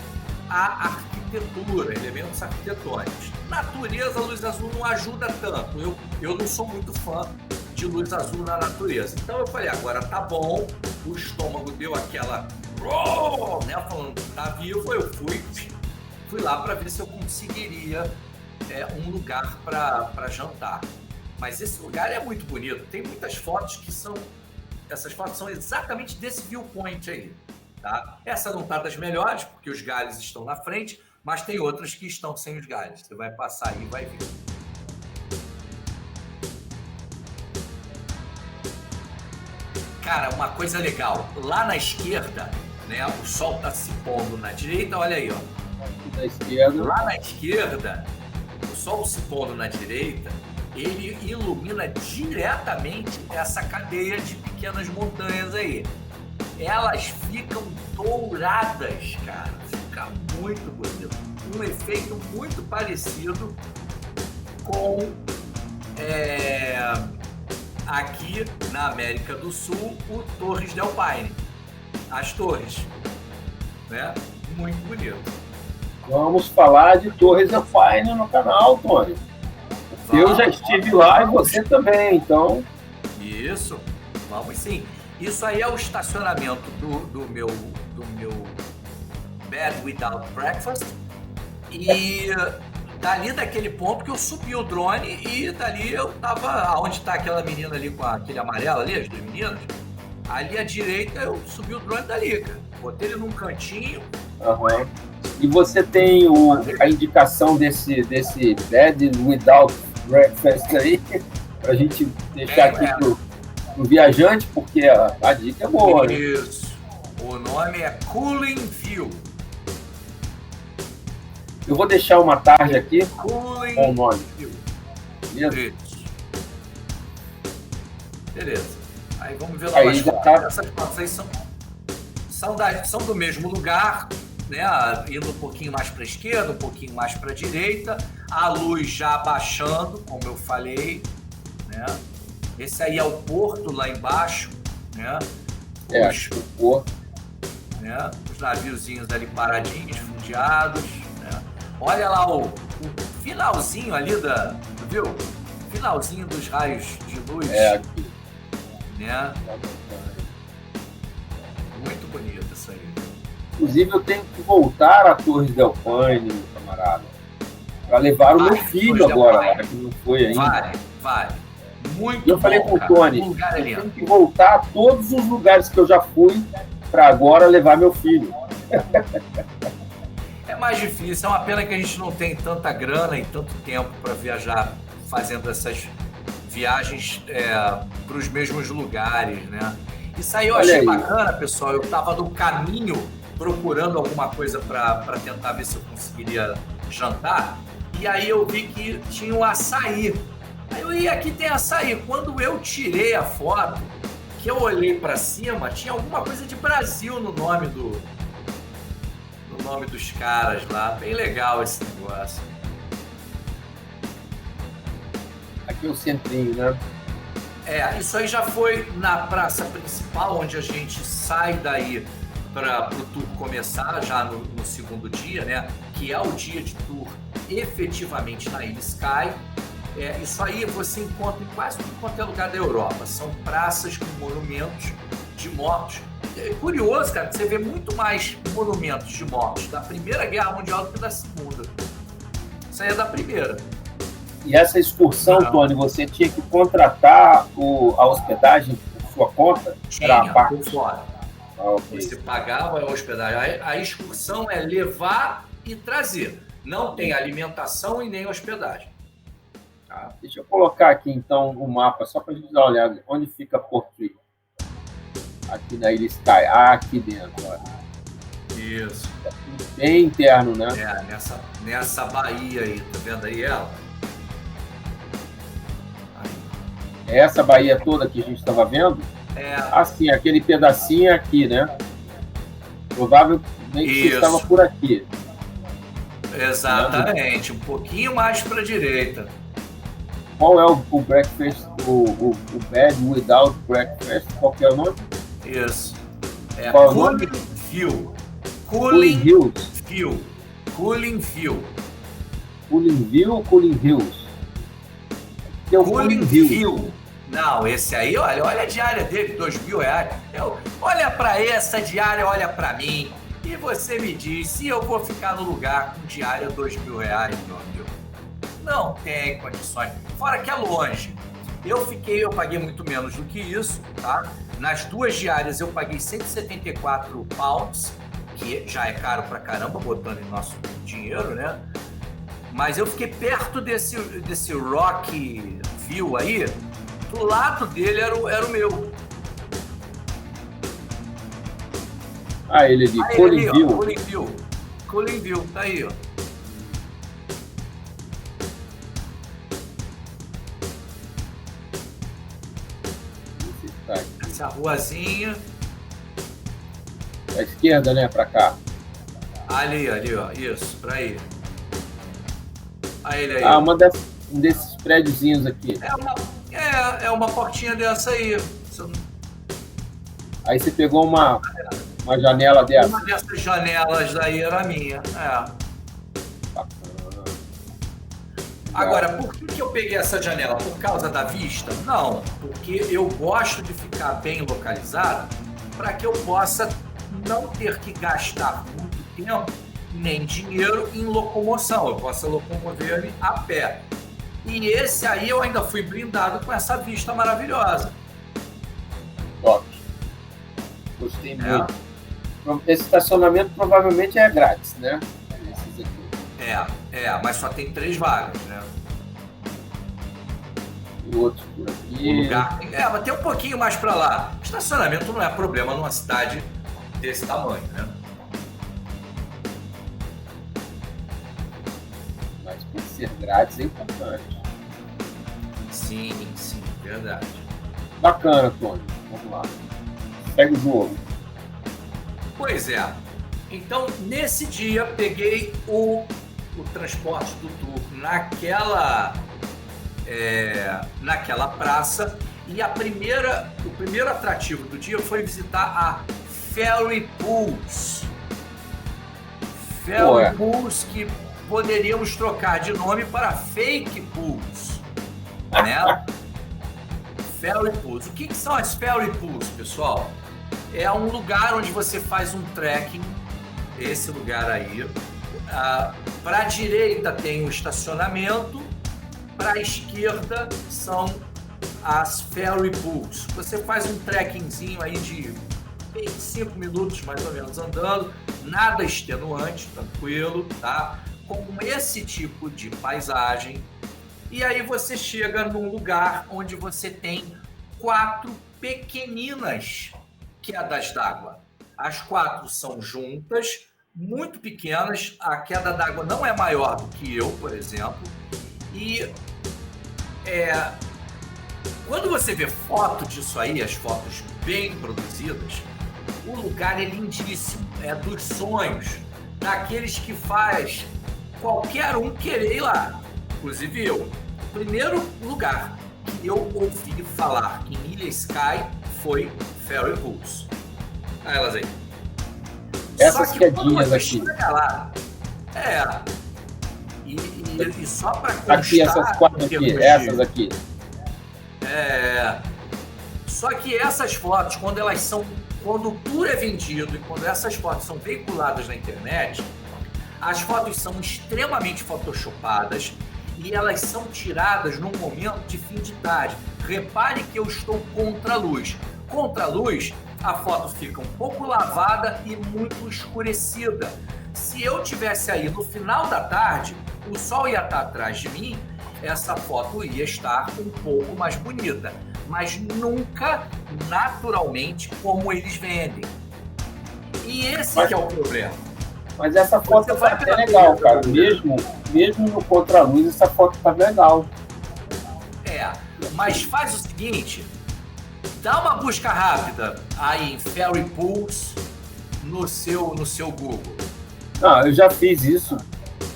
a arquitetura, elementos arquitetônicos. Natureza, a luz azul não ajuda tanto. Eu não sou muito fã de luz azul na natureza. Então eu falei, agora tá bom, o estômago deu aquela... né, falando que tá vivo, eu fui lá para ver se eu conseguiria um lugar para jantar. Mas esse lugar é muito bonito, tem muitas fotos que são... Essas fotos são exatamente desse viewpoint aí, tá? Essa não tá das melhores, porque os galhos estão na frente, mas tem outras que estão sem os galhos. Você vai passar aí e vai ver. Cara, uma coisa legal, lá na esquerda, né, o sol está se pondo na direita, olha aí, ó. Da esquerda. Lá na esquerda, o sol se pondo na direita, ele ilumina diretamente essa cadeia de pequenas montanhas aí. Elas ficam douradas, cara. Fica muito bonito. Um efeito muito parecido com aqui na América do Sul, o Torres del Paine. As torres, né? Muito bonito. Vamos falar de Torres del Paine no canal, Tony. Eu já estive lá e você também, então... Isso, vamos sim. Isso aí é o estacionamento do meu bed without breakfast. E dali daquele ponto que eu subi o drone e dali eu tava... Onde está aquela menina ali com aquele amarelo ali, as duas meninas? Ali à direita eu subi o drone dali, cara. Botei ele num cantinho. Uhum. E você tem a indicação desse bed without breakfast aí, pra gente deixar aqui pro viajante, porque a dica é boa. Isso. Né? O nome é Cooling View. Eu vou deixar uma tarde aqui Cooling com o nome. View. Beleza? Beleza. Aí vamos ver lá aí já tá... Essas fotos aí são do mesmo lugar, né? Indo um pouquinho mais para a esquerda, um pouquinho mais para a direita, a luz já abaixando, como eu falei, né? Esse aí é o porto lá embaixo, né? O porto. Né? Os naviozinhos ali paradinhos, fundeados, né? Olha lá o finalzinho ali viu? Finalzinho dos raios de luz. Aqui. Né? Muito bonito isso aí. Inclusive, eu tenho que voltar a Torres del Paine, meu camarada, para levar o meu filho agora, que não foi ainda. Vai. Muito eu falei com o Tony, eu tenho que voltar a todos os lugares que eu já fui para agora levar meu filho. É mais difícil, é uma pena que a gente não tem tanta grana e tanto tempo para viajar fazendo essas viagens para os mesmos lugares, né? Isso aí eu achei bacana, pessoal. Eu estava no caminho procurando alguma coisa para tentar ver se eu conseguiria jantar, e aí eu vi que tinha um açaí. Aí eu ia, aqui tem açaí. Quando eu tirei a foto, que eu olhei para cima, tinha alguma coisa de Brasil no nome dos caras lá. Bem legal esse negócio. Aqui é o centrinho, né? Isso aí já foi na praça principal, onde a gente sai daí para o tour começar já no segundo dia, né? Que é o dia de tour efetivamente na Ilha Skye. Isso aí você encontra em quase tudo quanto é lugar da Europa. São praças com monumentos de mortos. É curioso, cara, que você vê muito mais monumentos de mortos da Primeira Guerra Mundial do que da Segunda. Isso aí é da Primeira. E essa excursão, Tony, você tinha que contratar a hospedagem por sua conta? Tinha, por fora. Okay. Você pagava a hospedagem. A excursão é levar e trazer. Não tem alimentação e nem hospedagem. Tá. Deixa eu colocar aqui, então, o mapa, só para a gente dar uma olhada. Onde fica Portree? Aqui na Ilha Skye. Aqui dentro, olha. Isso. Bem interno, né? Nessa baía aí. Tá vendo aí ela? É essa baía toda que a gente estava vendo? Assim, aquele pedacinho aqui, né? Provavelmente você estava por aqui. Exatamente, um pouquinho mais para a direita. Qual é o breakfast, o bed without breakfast? Qual que é o nome? Isso. Cooling View. Cooling Hills. Cooling View. Cooling Hills. Que é o Cooling View. Não, esse aí, olha a diária dele, R$2.000. Olha para essa diária, olha para mim. E você me diz se eu vou ficar no lugar com diária R$2.000, meu amigo. Não tem condições. Fora que é longe. Eu paguei muito menos do que isso, tá? Nas duas diárias eu paguei 174 pounds, que já é caro pra caramba, botando em nosso dinheiro, né? Mas eu fiquei perto desse Rock View aí. Do lado dele era o meu. Ele ali, Cooling View, tá aí, ó. Essa ruazinha. À esquerda, né? Pra cá. Ali, ó. Isso, pra aí. Aí ele aí. Um desses prédiozinhos aqui. É uma portinha dessa aí. Aí você pegou uma janela dessa. Uma dessas janelas aí era minha. Agora, por que eu peguei essa janela? Por causa da vista? Não, porque eu gosto de ficar bem localizado para que eu possa não ter que gastar muito tempo nem dinheiro em locomoção. Eu possa locomover-me a pé. E esse aí eu ainda fui brindado com essa vista maravilhosa. Top. Gostei muito. Esse estacionamento provavelmente é grátis, né? Esses aqui. Mas só tem 3 vagas, né? E outros por aqui. O lugar mas tem um pouquinho mais para lá. Estacionamento não é problema numa cidade desse tamanho, né? Mas por ser grátis é importante. Sim, verdade. Bacana, Tony. Vamos lá. Segue o jogo. Pois é. Então, nesse dia, peguei o transporte do tour naquela praça, e o primeiro atrativo do dia foi visitar a Ferry Pools. Ferry Pools, que poderíamos trocar de nome para Fake Pools, né? Ferry Pools. O que são as Ferry Pools, pessoal? É um lugar onde você faz um trekking, esse lugar aí. Para a direita tem o estacionamento, para a esquerda são as Ferry Pools. Você faz um trekkingzinho aí de 25 minutos mais ou menos andando, nada extenuante, tranquilo, tá? Com esse tipo de paisagem, E aí você chega num lugar onde você tem 4 pequeninas quedas d'água. As 4 são juntas, muito pequenas. A queda d'água não é maior do que eu, por exemplo. E quando você vê foto disso aí, as fotos bem produzidas, o lugar é lindíssimo, é dos sonhos, daqueles que faz qualquer um querer ir lá, inclusive eu. O primeiro lugar que eu ouvi falar em Ilha Sky foi Fairy Pools. Olha elas aí. Essas quedinhas aqui. Lá, e só para constar... Aqui, essas 4 aqui, essas aqui. Só que essas fotos, quando o tour é vendido e quando essas fotos são veiculadas na internet, as fotos são extremamente photoshopadas e elas são tiradas num momento de fim de tarde. Repare que eu estou contra a luz. Contra a luz, a foto fica um pouco lavada e muito escurecida. Se eu tivesse aí no final da tarde, o sol ia estar atrás de mim, essa foto ia estar um pouco mais bonita, mas nunca naturalmente como eles vendem. E esse que é o problema. Mas essa foto tá até legal, cara. Mesmo no contra-luz, essa foto tá legal. Mas faz o seguinte, dá uma busca rápida aí em Fairy Pools no seu Google. Não, eu já fiz isso.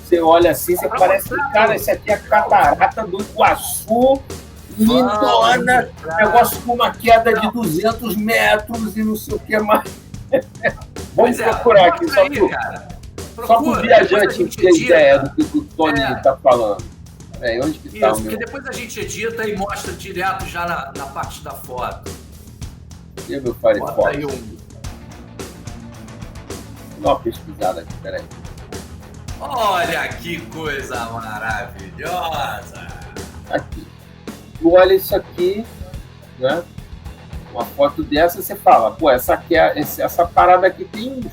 Você olha assim, você parece que, cara, esse aqui é a catarata do Iguaçu, lindona, negócio com uma queda de 200 metros e não sei o que mais. Vamos procurar aqui, só pro viajante ter ideia do que o Tony está falando. Onde que tá? Isso, porque depois a gente edita e mostra direto já na parte da foto. E meu Firefox? Bota aí Vou dar uma pesquisada aqui, peraí. Olha que coisa maravilhosa! Aqui. Tu olha isso aqui, né? Uma foto dessa, você fala, pô, essa essa parada aqui tem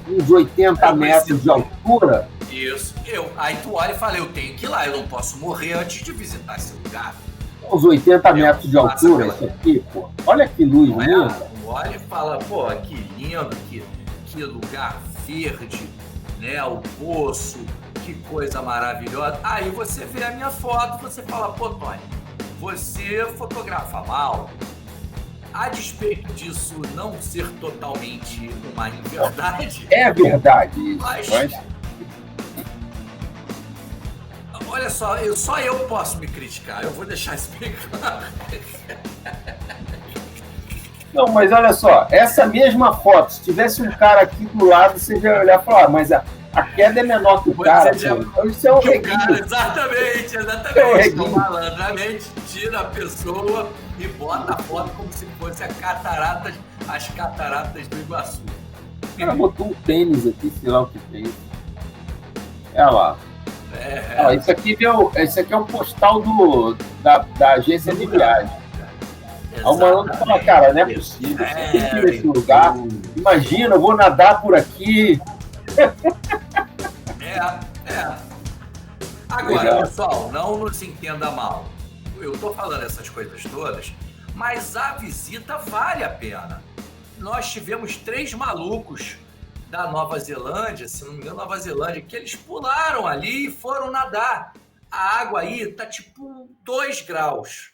uns 80 metros de altura. Isso. Aí tu olha e fala, eu tenho que ir lá, eu não posso morrer antes de visitar esse lugar. Uns 80 metros de altura, isso aqui, pô. Olha que luz linda. Tu olha e fala, pô, que lindo, que lugar verde, né? O poço, que coisa maravilhosa. Aí você vê a minha foto e você fala, pô, Tony, você fotografa mal. A despeito disso não ser totalmente uma inverdade. É verdade isso, mas... Olha só, só eu posso me criticar, eu vou deixar isso bem claro. Não, mas olha só, essa mesma foto, se tivesse um cara aqui do lado, você já ia olhar e falar, mas a queda é menor que o cara. Isso é um reguinho. Exatamente. Então, malandramente, tira a pessoa e bota a foto como se fosse as cataratas do Iguaçu. O cara botou um tênis aqui, sei lá o que tem. Olha lá. Esse aqui é o postal da agência de viagem. Aí o malandro fala, cara, não é possível, você tem que ir nesse lugar. Imagina, eu vou nadar por aqui. Agora, legal. Pessoal, não nos entenda mal. Eu tô falando essas coisas todas, mas a visita vale a pena. Nós tivemos 3 malucos da Nova Zelândia, se não me engano, Nova Zelândia, que eles pularam ali e foram nadar. A água aí tá tipo 2 graus.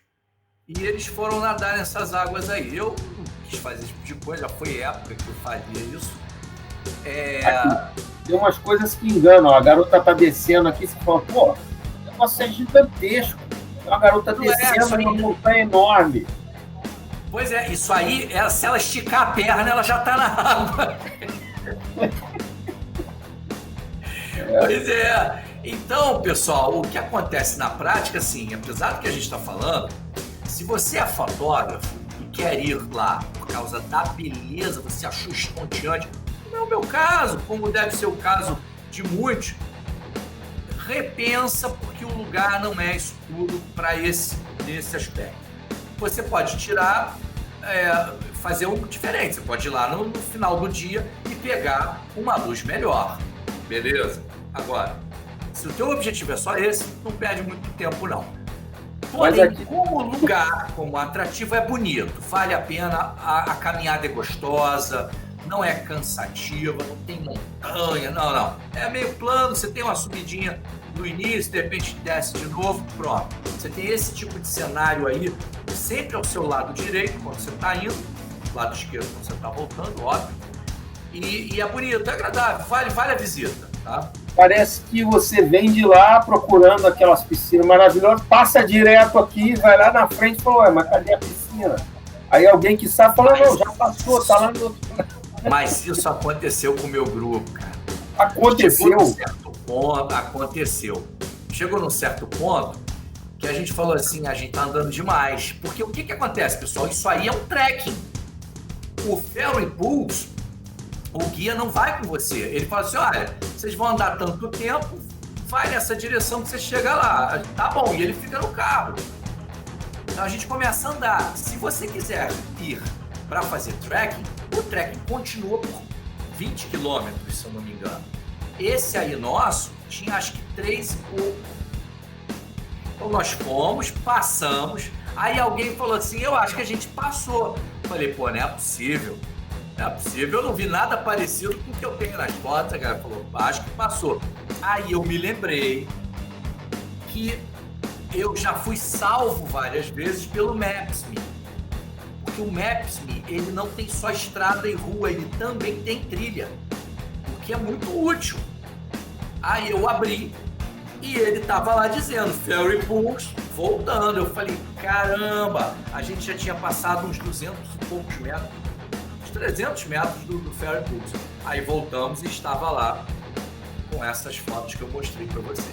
E eles foram nadar nessas águas aí. Eu não quis fazer esse tipo de coisa, já foi época que eu fazia isso. Tem umas coisas que enganam. A garota tá descendo aqui, você fala, pô, o negócio é gigantesco. Tem uma garota descendo numa montanha enorme. Pois é, isso aí, se ela esticar a perna, ela já tá na água. Pois é. Então, pessoal, o que acontece na prática, assim, apesar do que a gente está falando, se você é fotógrafo e quer ir lá por causa da beleza, você achou estonteante, não é o meu caso, como deve ser o caso de muitos, repensa, porque o lugar não é isso tudo para nesse aspecto. Você pode tirar, fazer um diferente, você pode ir lá no final do dia e pegar uma luz melhor, beleza? Agora, se o teu objetivo é só esse, não perde muito tempo não. Porém, como lugar, como atrativo, é bonito, vale a pena, a caminhada é gostosa, não é cansativa, não tem montanha, não. É meio plano, você tem uma subidinha no início, de repente desce de novo, pronto. Você tem esse tipo de cenário aí, sempre ao seu lado direito, quando você está indo, lado esquerdo, quando você está voltando, óbvio. E é bonito, é agradável, vale a visita, tá? Parece que você vem de lá procurando aquelas piscinas maravilhosas, passa direto aqui, vai lá na frente e fala, mas cadê a piscina? Aí alguém que sabe fala, não, já passou, tá lá no outro. Mas isso aconteceu com o meu grupo, cara. Aconteceu? Chegou num certo ponto, aconteceu. Chegou num certo ponto que a gente falou assim, a gente tá andando demais. Porque o que acontece, pessoal? Isso aí é um trekking. O Ferry Pools, o guia não vai com você. Ele fala assim, olha, vocês vão andar tanto tempo, vai nessa direção que você chega lá. Tá bom, e ele fica no carro. Então a gente começa a andar. Se você quiser ir para fazer trekking, o trekking continua por 20 quilômetros, se eu não me engano. Esse aí nosso tinha acho que 3 e pouco. Então nós fomos, passamos, aí alguém falou assim, eu acho que a gente passou. Falei, pô, não é possível. Não é possível, eu não vi nada parecido com o que eu tenho nas fotos. A galera falou, acho que passou. Aí eu me lembrei que eu já fui salvo várias vezes pelo Maps.me. Porque o Maps.me, ele não tem só estrada e rua, ele também tem trilha. O que é muito útil. Aí eu abri e ele tava lá dizendo, Ferry Pools, voltando. Eu falei, caramba, a gente já tinha passado uns 200 e poucos metros. 300 metros do Ferry Pools. Aí voltamos e estava lá com essas fotos que eu mostrei para vocês.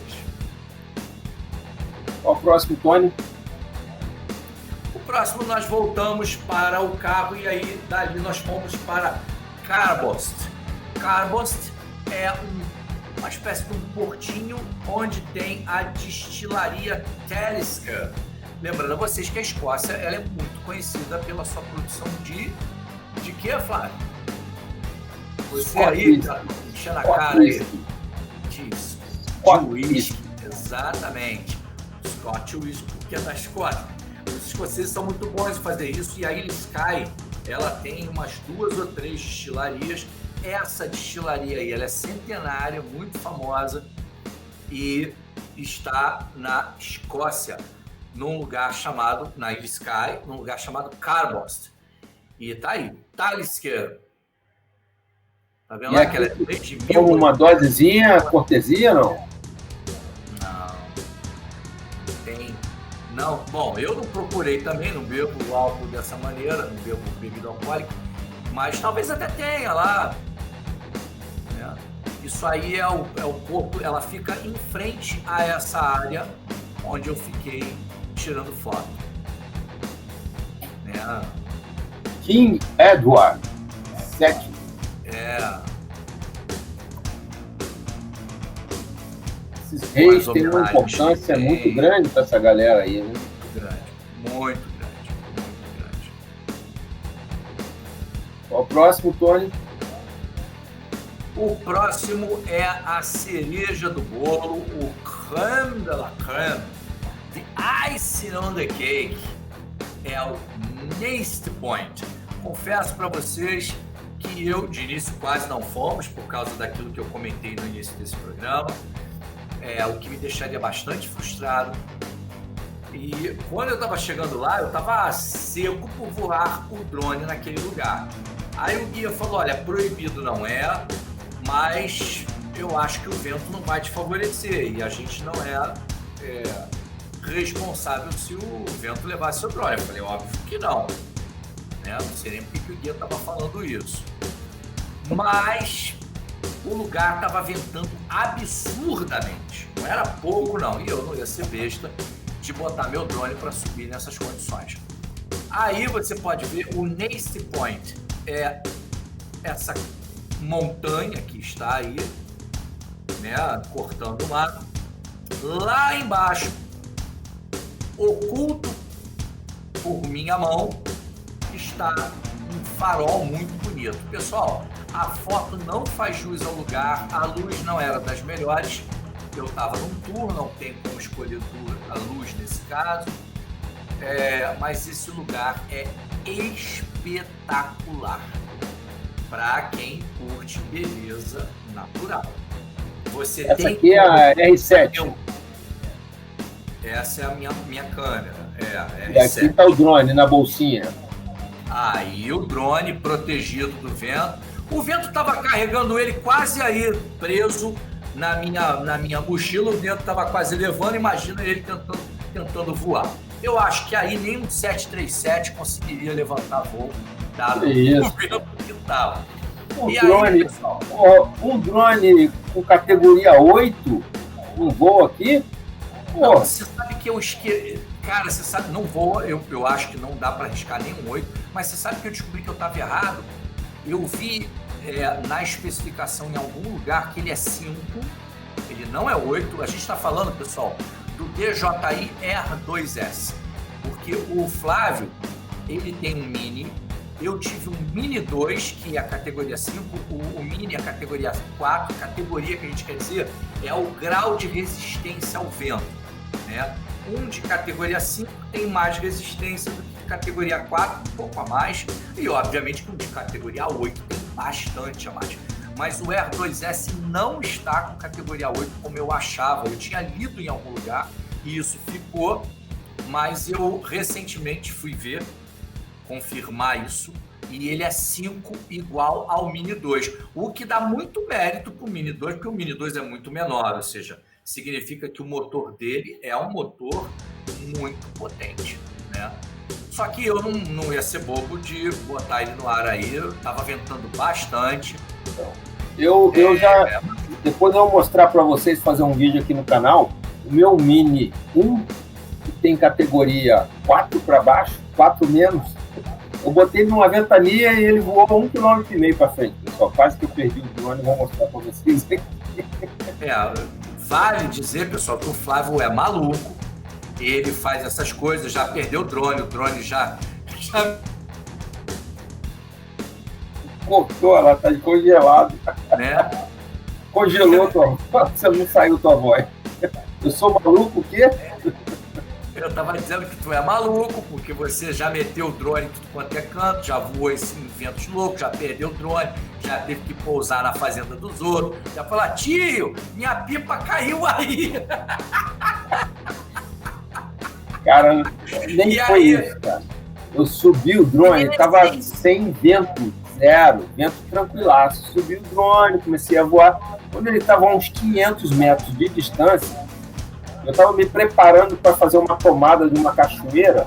Qual o próximo, Tony? O próximo nós voltamos para o carro e aí dali nós fomos para Carbost. Carbost é uma espécie de um portinho onde tem a destilaria Talisker. Lembrando a vocês que a Escócia ela é muito conhecida pela sua produção de que, Flávio? Você aí tá enchendo a cara aí de whisky. Exatamente. Scotch whisky, que é da Escócia. Os escoceses são muito bons em fazer isso e a Ilha Skye, ela tem umas 2 ou 3 destilarias. Essa destilaria aí, ela é centenária, muito famosa e está na Escócia, num lugar chamado, na Ilha Skye, num lugar chamado Carbost. E tá aí, Talisker. Tá vendo lá que ela é 3 de 1000? Uma dosezinha, cortesia, não? Não. Tem. Não, bom, eu não procurei também, não bebo álcool dessa maneira, não bebo bebida alcoólica, mas talvez até tenha lá. Né? Isso aí é o porto, ela fica em frente a essa área onde eu fiquei tirando foto. Né? King Edward VII. Esses reis têm uma importância muito grande para essa galera aí, né? Muito grande, muito grande. Qual o próximo, Tony? O próximo é a cereja do bolo, o crème de la crème, the icing on the cake. É o Nest Point. Confesso para vocês que eu, de início, quase não fomos, por causa daquilo que eu comentei no início desse programa, o que me deixaria bastante frustrado. E quando eu estava chegando lá, eu estava seco por voar o drone naquele lugar. Aí o guia falou, olha, proibido não é, mas eu acho que o vento não vai te favorecer e a gente não é responsável se o vento levasse seu drone. Eu falei, óbvio que não. Né? Não sei nem porque o guia estava falando isso. Mas o lugar estava ventando absurdamente. Não era pouco, não. E eu não ia ser besta de botar meu drone para subir nessas condições. Aí você pode ver o Nest Point. É essa montanha que está aí, né, cortando o mato. Lá embaixo, oculto por minha mão, está um farol muito bonito. Pessoal, a foto não faz jus ao lugar, a luz não era das melhores. Eu estava num tour, não tem como escolher a luz nesse caso. mas esse lugar é espetacular para quem curte beleza natural. Essa aqui é a R7. Essa é a minha câmera. E aqui está o drone na bolsinha. Aí o drone protegido do vento. O vento estava carregando ele quase aí, preso na minha mochila. O vento estava quase levando. Imagina ele tentando voar. Eu acho que aí nem um 737 conseguiria levantar voo, dado o vento que estava. Um drone com categoria 8, um voo aqui? Não, você sabe que cara, você sabe, não voa, eu acho que não dá para arriscar nenhum 8, mas você sabe que eu descobri que eu estava errado? Eu vi na especificação em algum lugar que ele é 5, ele não é 8. A gente está falando, pessoal, do DJI R2S, porque o Flávio, ele tem um Mini, eu tive um Mini 2, que é a categoria 5, o Mini é a categoria 4, categoria que a gente quer dizer é o grau de resistência ao vento, né? Um de categoria 5 tem mais resistência do que categoria 4, um pouco a mais, e obviamente que o de categoria 8 tem bastante a mais. Mas o R2S não está com categoria 8 como eu achava, eu tinha lido em algum lugar e isso ficou, mas eu recentemente fui ver, confirmar isso, e ele é 5 igual ao Mini 2, o que dá muito mérito para o Mini 2, porque o Mini 2 é muito menor, ou seja, significa que o motor dele é um motor muito potente, né? Só que eu não ia ser bobo de botar ele no ar aí, eu tava ventando bastante. Eu já, depois eu vou mostrar para vocês, fazer um vídeo aqui no canal, o meu Mini 1, que tem categoria 4 para baixo, 4 menos, eu botei ele numa ventania e ele voou 1,5 km para frente, pessoal. Quase que eu perdi o drone, vou mostrar para vocês aqui. Vale dizer, pessoal, que o Flávio é maluco, ele faz essas coisas, já perdeu o drone já... Cortou, ela tá congelado. Né? Congelou você não saiu tua voz. Eu sou maluco o quê? Eu tava dizendo que tu é maluco, porque você já meteu o drone em tudo quanto é canto, já voou em ventos loucos, já perdeu o drone, já teve que pousar na fazenda dos outros, já falou, tio, minha pipa caiu aí. Cara, nem foi isso, cara. Eu subi o drone, tava sem vento, zero, vento tranquilaço. Subi o drone, comecei a voar. Quando ele tava a uns 500 metros de distância, eu estava me preparando para fazer uma tomada de uma cachoeira.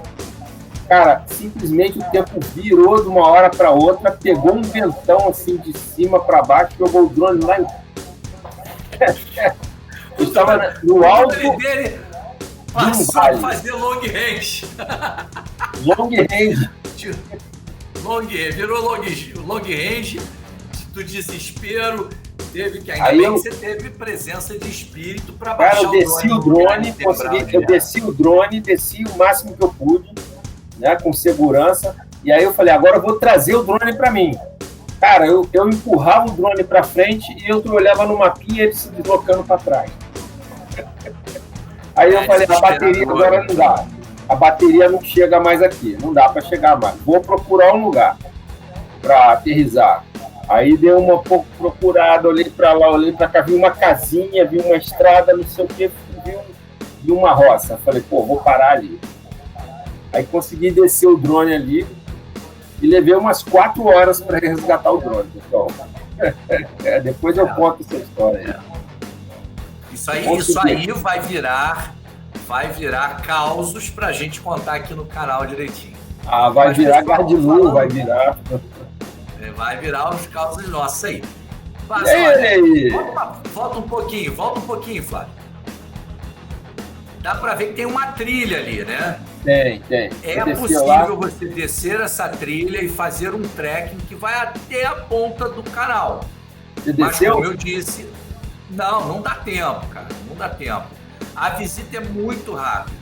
Cara, simplesmente o tempo virou de uma hora para outra, pegou um ventão assim de cima para baixo, jogou o drone lá em... Eu estava no alto dele passou a fazer long range. Long range. Virou long range do desespero. Teve que ainda bem que você teve presença de espírito para baixar o drone. Eu desci o drone, desci o máximo que eu pude, né, com segurança, e aí eu falei, agora eu vou trazer o drone para mim. Cara, eu empurrava o drone para frente e eu olhava no mapinha ele se deslocando para trás. Aí eu falei, a bateria agora não dá. A bateria não chega mais aqui, não dá para chegar mais. Vou procurar um lugar para aterrissar. Aí deu uma pouco procurada, olhei para lá, olhei para cá, vi uma casinha, vi uma estrada, não sei o que, vi uma roça. Falei, vou parar ali. Aí consegui descer o drone ali e levei umas 4 horas para resgatar o drone, pessoal. Depois eu conto essa história. Isso aí vai virar causos para a gente contar aqui no canal direitinho. Vai virar Gardinu, vai virar... Vai virar os causos nossos aí. Mas, olha, volta um pouquinho, Flávio. Dá para ver que tem uma trilha ali, né? Tem. É possível você descer essa trilha e fazer um trekking que vai até a ponta do canal. Você desceu? Como eu disse, não dá tempo, cara. Não dá tempo. A visita é muito rápida.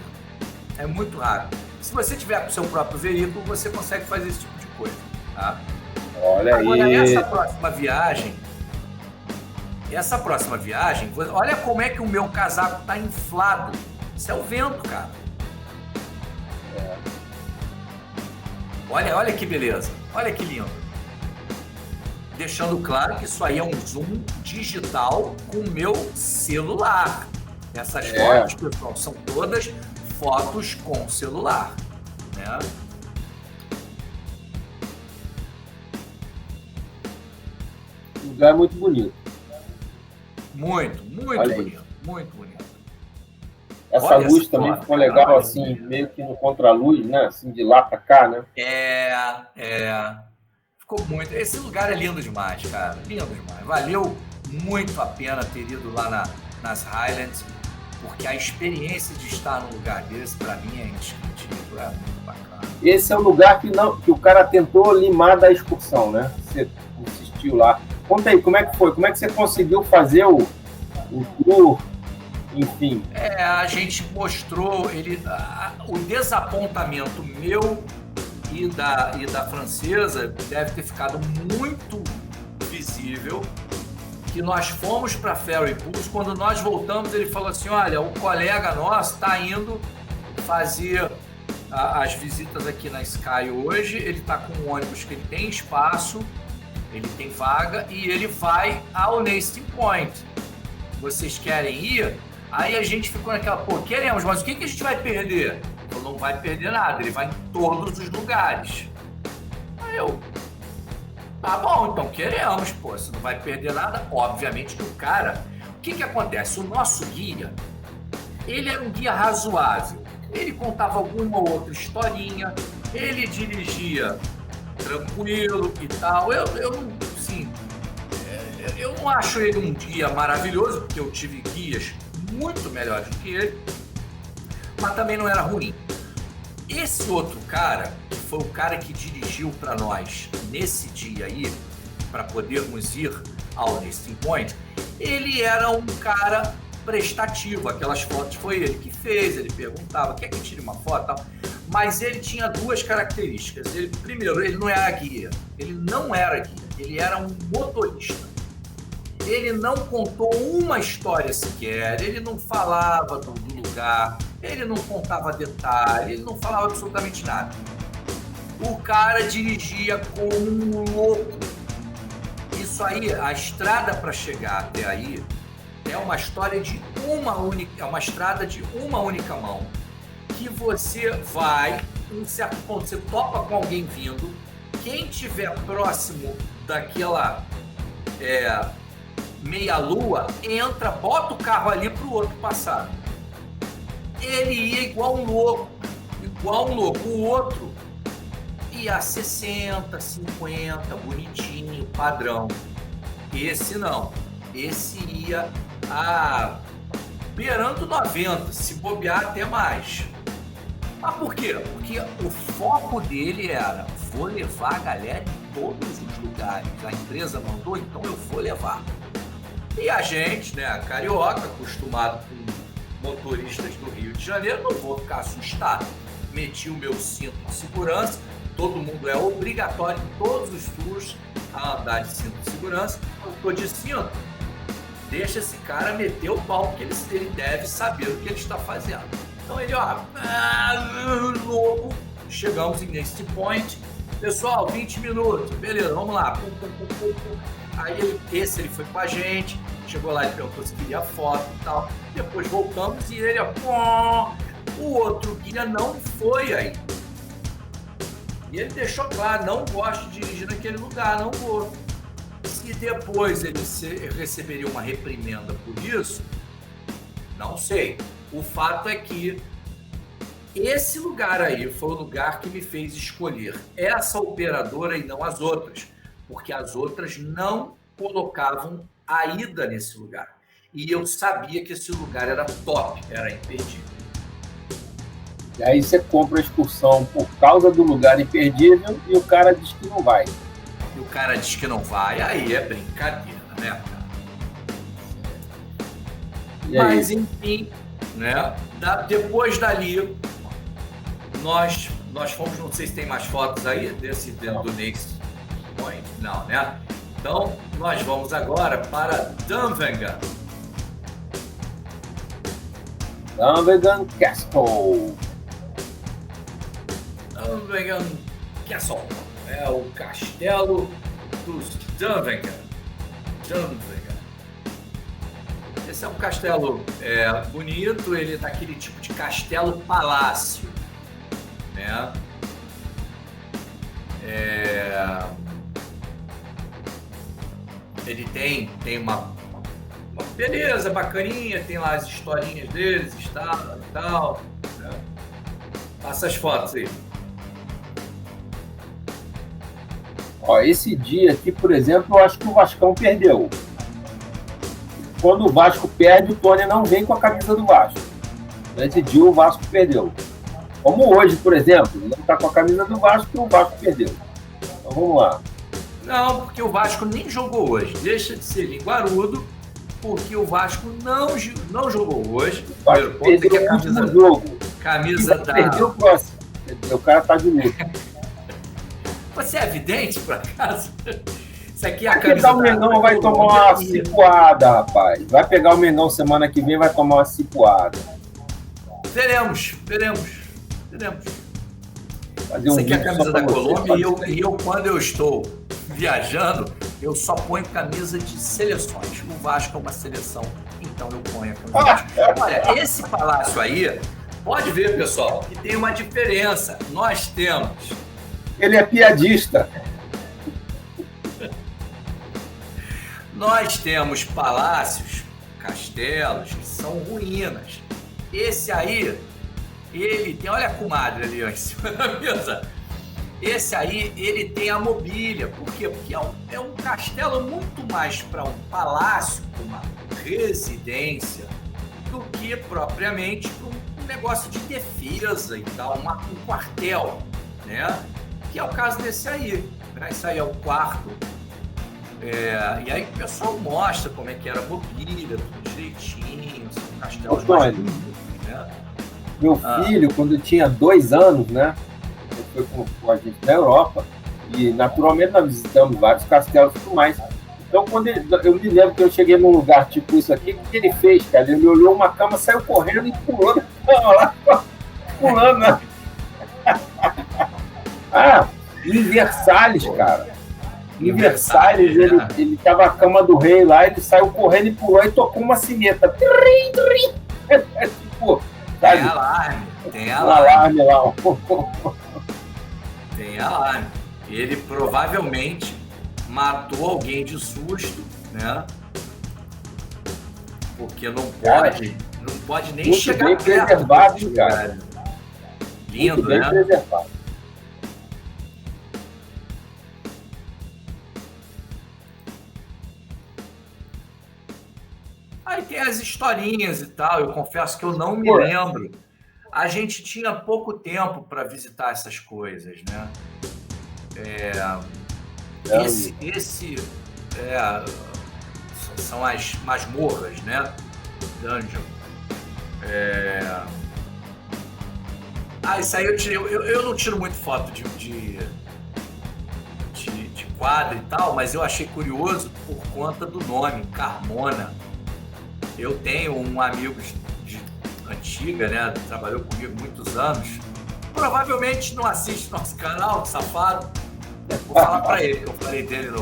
Se você tiver com o seu próprio veículo, você consegue fazer esse tipo de coisa, tá? Olha agora, aí. essa próxima viagem, olha como é que o meu casaco tá inflado. Isso é o vento, cara. Olha que beleza. Olha que lindo. Deixando claro que isso aí é um zoom digital com o meu celular. Essas fotos, pessoal, são todas fotos com celular, né? O lugar é muito bonito. Muito bonito. Essa luz também ficou legal, assim, meio que no contraluz, né? Assim, de lá para cá, né? Ficou muito. Esse lugar é lindo demais, cara. Lindo demais. Valeu muito a pena ter ido lá nas Highlands, porque a experiência de estar num lugar desse, para mim, é indescritível. É muito bacana. Esse é o lugar que o cara tentou limar da excursão, né? Você assistiu lá. Conta aí, como é que foi? Como é que você conseguiu fazer o tour? Enfim. A gente mostrou o desapontamento meu e da francesa deve ter ficado muito visível, que nós fomos para Ferry Pools. Quando nós voltamos, ele falou assim: olha, o colega nosso está indo fazer as visitas aqui na Sky hoje, ele está com um ônibus que ele tem espaço, ele tem vaga, e ele vai ao Nesting Point. Vocês querem ir? Aí a gente ficou naquela, queremos, mas o que a gente vai perder? Ele não vai perder nada, ele vai em todos os lugares. Aí eu, tá bom, então queremos, você não vai perder nada. Obviamente que o cara, o que acontece? O nosso guia, ele era um guia razoável. Ele contava alguma outra historinha, ele dirigia tranquilo e tal. Eu não acho ele um guia maravilhoso, porque eu tive guias muito melhores do que ele, mas também não era ruim. Esse outro cara, que foi o cara que dirigiu para nós nesse dia aí, para podermos ir ao Nesting Point, ele era um cara prestativo. Aquelas fotos foi ele que fez, ele perguntava, quer que tire uma foto? Tal. Mas ele tinha duas características. Primeiro, ele não era guia, ele era um motorista. Ele não contou uma história sequer, ele não falava do lugar, ele não contava detalhe, ele não falava absolutamente nada. O cara dirigia como um louco. Isso aí, a estrada para chegar até aí é uma história de é uma estrada de uma única mão, que você vai, em um certo ponto, você topa com alguém vindo, quem estiver próximo daquela meia-lua, entra, bota o carro ali para o outro passar. Ele ia igual um louco. O outro ia a 60, 50, bonitinho, padrão. Esse não. Esse ia beirando 90, se bobear até mais. Mas por quê? Porque o foco dele era: vou levar a galera em todos os lugares. A empresa mandou, então eu vou levar. E a gente, né, carioca, acostumado com motoristas do Rio de Janeiro, não vou ficar assustado. Meti o meu cinto de segurança, todo mundo é obrigatório em todos os tours a andar de cinto de segurança. Eu estou de cinto, deixa esse cara meter o pau, porque ele deve saber o que ele está fazendo. Então ele, louco, chegamos em Nesting Point, pessoal, 20 minutos, beleza, vamos lá. Aí ele foi com a gente, chegou lá e perguntou se queria foto e tal. Depois voltamos e ele, o outro guia não foi aí. E ele deixou claro: não gosto de dirigir naquele lugar, não vou. Se depois ele receberia uma reprimenda por isso, não sei. O fato é que esse lugar aí foi o lugar que me fez escolher essa operadora e não as outras, porque as outras não colocavam a ida nesse lugar. E eu sabia que esse lugar era top, era imperdível. E aí você compra a excursão por causa do lugar imperdível e o cara diz que não vai. E o cara diz que não vai, aí é brincadeira, né, cara? Mas, enfim, né? Depois dali, nós fomos, não sei se tem mais fotos aí do Nesting Point, não, né? Então, nós vamos agora para Dunvegan. Dunvegan Castle. Dunvegan Castle. É o Castelo dos Dunvegan. Esse é um castelo bonito, ele é daquele tipo de castelo-palácio, né? Ele tem uma beleza bacaninha, tem lá as historinhas deles, e tal, né? Passa as fotos aí. Ó, esse dia aqui, por exemplo, eu acho que o Vascão perdeu. Quando o Vasco perde, o Tony não vem com a camisa do Vasco. Nesse dia o Vasco perdeu. Como hoje, por exemplo, ele não está com a camisa do Vasco e o Vasco perdeu. Então vamos lá. Não, porque o Vasco nem jogou hoje. Deixa de ser linguarudo, porque o Vasco não jogou hoje. O Vasco perdeu o último jogo. Camisa da... Perdeu o próximo. O cara tá de luto. Você é vidente, por acaso? Isso aqui é a Porque camisa o Mengão vai tomar uma cipuada, rapaz. Vai pegar o Mengão semana que vem e vai tomar uma cipuada. Veremos. Fazer Isso aqui é a vídeo camisa só da pra Colômbia você. e eu, quando eu estou viajando, eu só ponho camisa de seleções. O Vasco é uma seleção, então eu ponho a camisa de... Olha, esse palácio aí, pode ver, pessoal, que tem uma diferença. Nós temos... Ele é piadista. Nós temos palácios, castelos, que são ruínas. Esse aí, ele tem... Olha a comadre ali ó, em cima da mesa. Esse aí, ele tem a mobília. Por quê? Porque é um castelo muito mais para um palácio, uma residência, do que propriamente para um negócio de defesa e tal, um quartel, né? Que é o caso desse aí. Esse aí é o quarto. E aí o pessoal mostra como é que era a mobília, tudo direitinho, um castelo mais lindo, né? Meu filho, quando tinha 2 anos, né? Ele foi com a gente na Europa e naturalmente nós visitamos vários castelos e tudo mais. Então, quando eu me lembro que eu cheguei num lugar tipo isso aqui, o que ele fez, cara? Ele olhou uma cama, saiu correndo e pulou na cama lá, pulando, né? Em Versalhes, cara. Em Versalhes, ele tava a cama do rei lá, ele saiu correndo e pulou e tocou uma sineta. Tipo, sabe? Tem Um alarme lá. Tem alarme. Ele provavelmente matou alguém de susto, né? Porque não pode nem muito chegar bem perto. Preservado, cara. Lindo, muito bem, né? Preservado. Aí tem as historinhas e tal, eu confesso que eu não me lembro. A gente tinha pouco tempo para visitar essas coisas, né? São as masmorras, né? Dungeon. Isso aí eu não tiro muito foto de quadro e tal, mas eu achei curioso por conta do nome, Carmona. Eu tenho um amigo de antiga, né? Trabalhou comigo muitos anos. Provavelmente não assiste nosso canal, safado. Vou falar pra ele, que eu falei dele.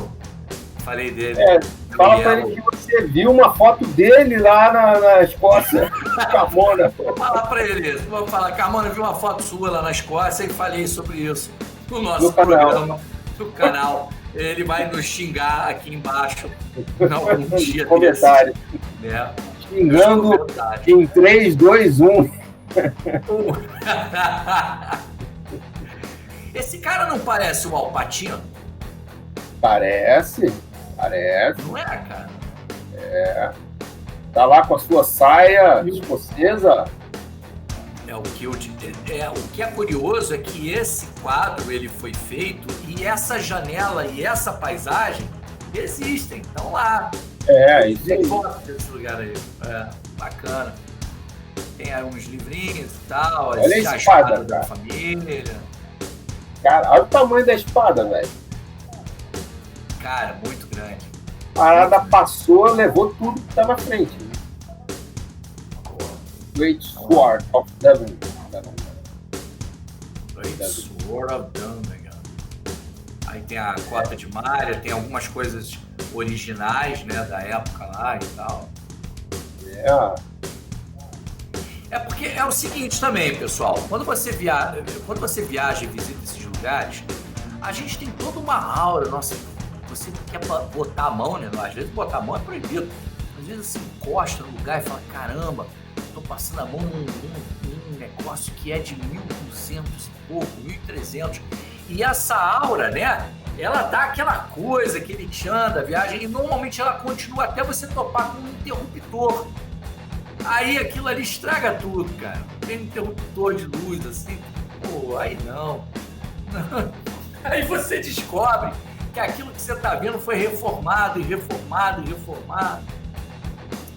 Fala pra ele que você viu uma foto dele lá na Escócia, Carmona. Vou falar pra ele isso. Vou falar, Carmona, eu vi uma foto sua lá na Escócia e falei sobre isso no nosso programa, no canal. Ele vai nos xingar aqui embaixo algum dia comentário. Né? Xingando em 3, 2, 1. Esse cara não parece o Al Pacino? Parece. Não é, cara? Tá lá com a sua saia escocesa. O que é curioso é que esse quadro ele foi feito e essa janela e essa paisagem existem, estão lá. Isso Tem aí. foto desse lugar aí. Bacana. Tem aí uns livrinhos e tal. Olha a espada da família. Cara, olha o tamanho da espada, velho. Cara, muito grande. A parada passou, levou tudo que tá na frente. Great Sword of Dunvegan. Great Sword of Dunvegan. Aí tem a cota de malha, tem algumas coisas originais, né, da época lá e tal. É porque é o seguinte também, pessoal, quando você viaja e visita esses lugares, a gente tem toda uma aura, nossa, você quer botar a mão, né? Às vezes botar a mão é proibido. Às vezes você encosta no lugar e fala, caramba, tô passando a mão num negócio que é de 1.200 e pouco, 1.300. E essa aura, né? Ela dá aquela coisa, aquele tchan da viagem, e normalmente ela continua até você topar com um interruptor. Aí aquilo ali estraga tudo, cara. Tem um interruptor de luz, assim, pô, aí não. Aí você descobre que aquilo que você tá vendo foi reformado e reformado e reformado.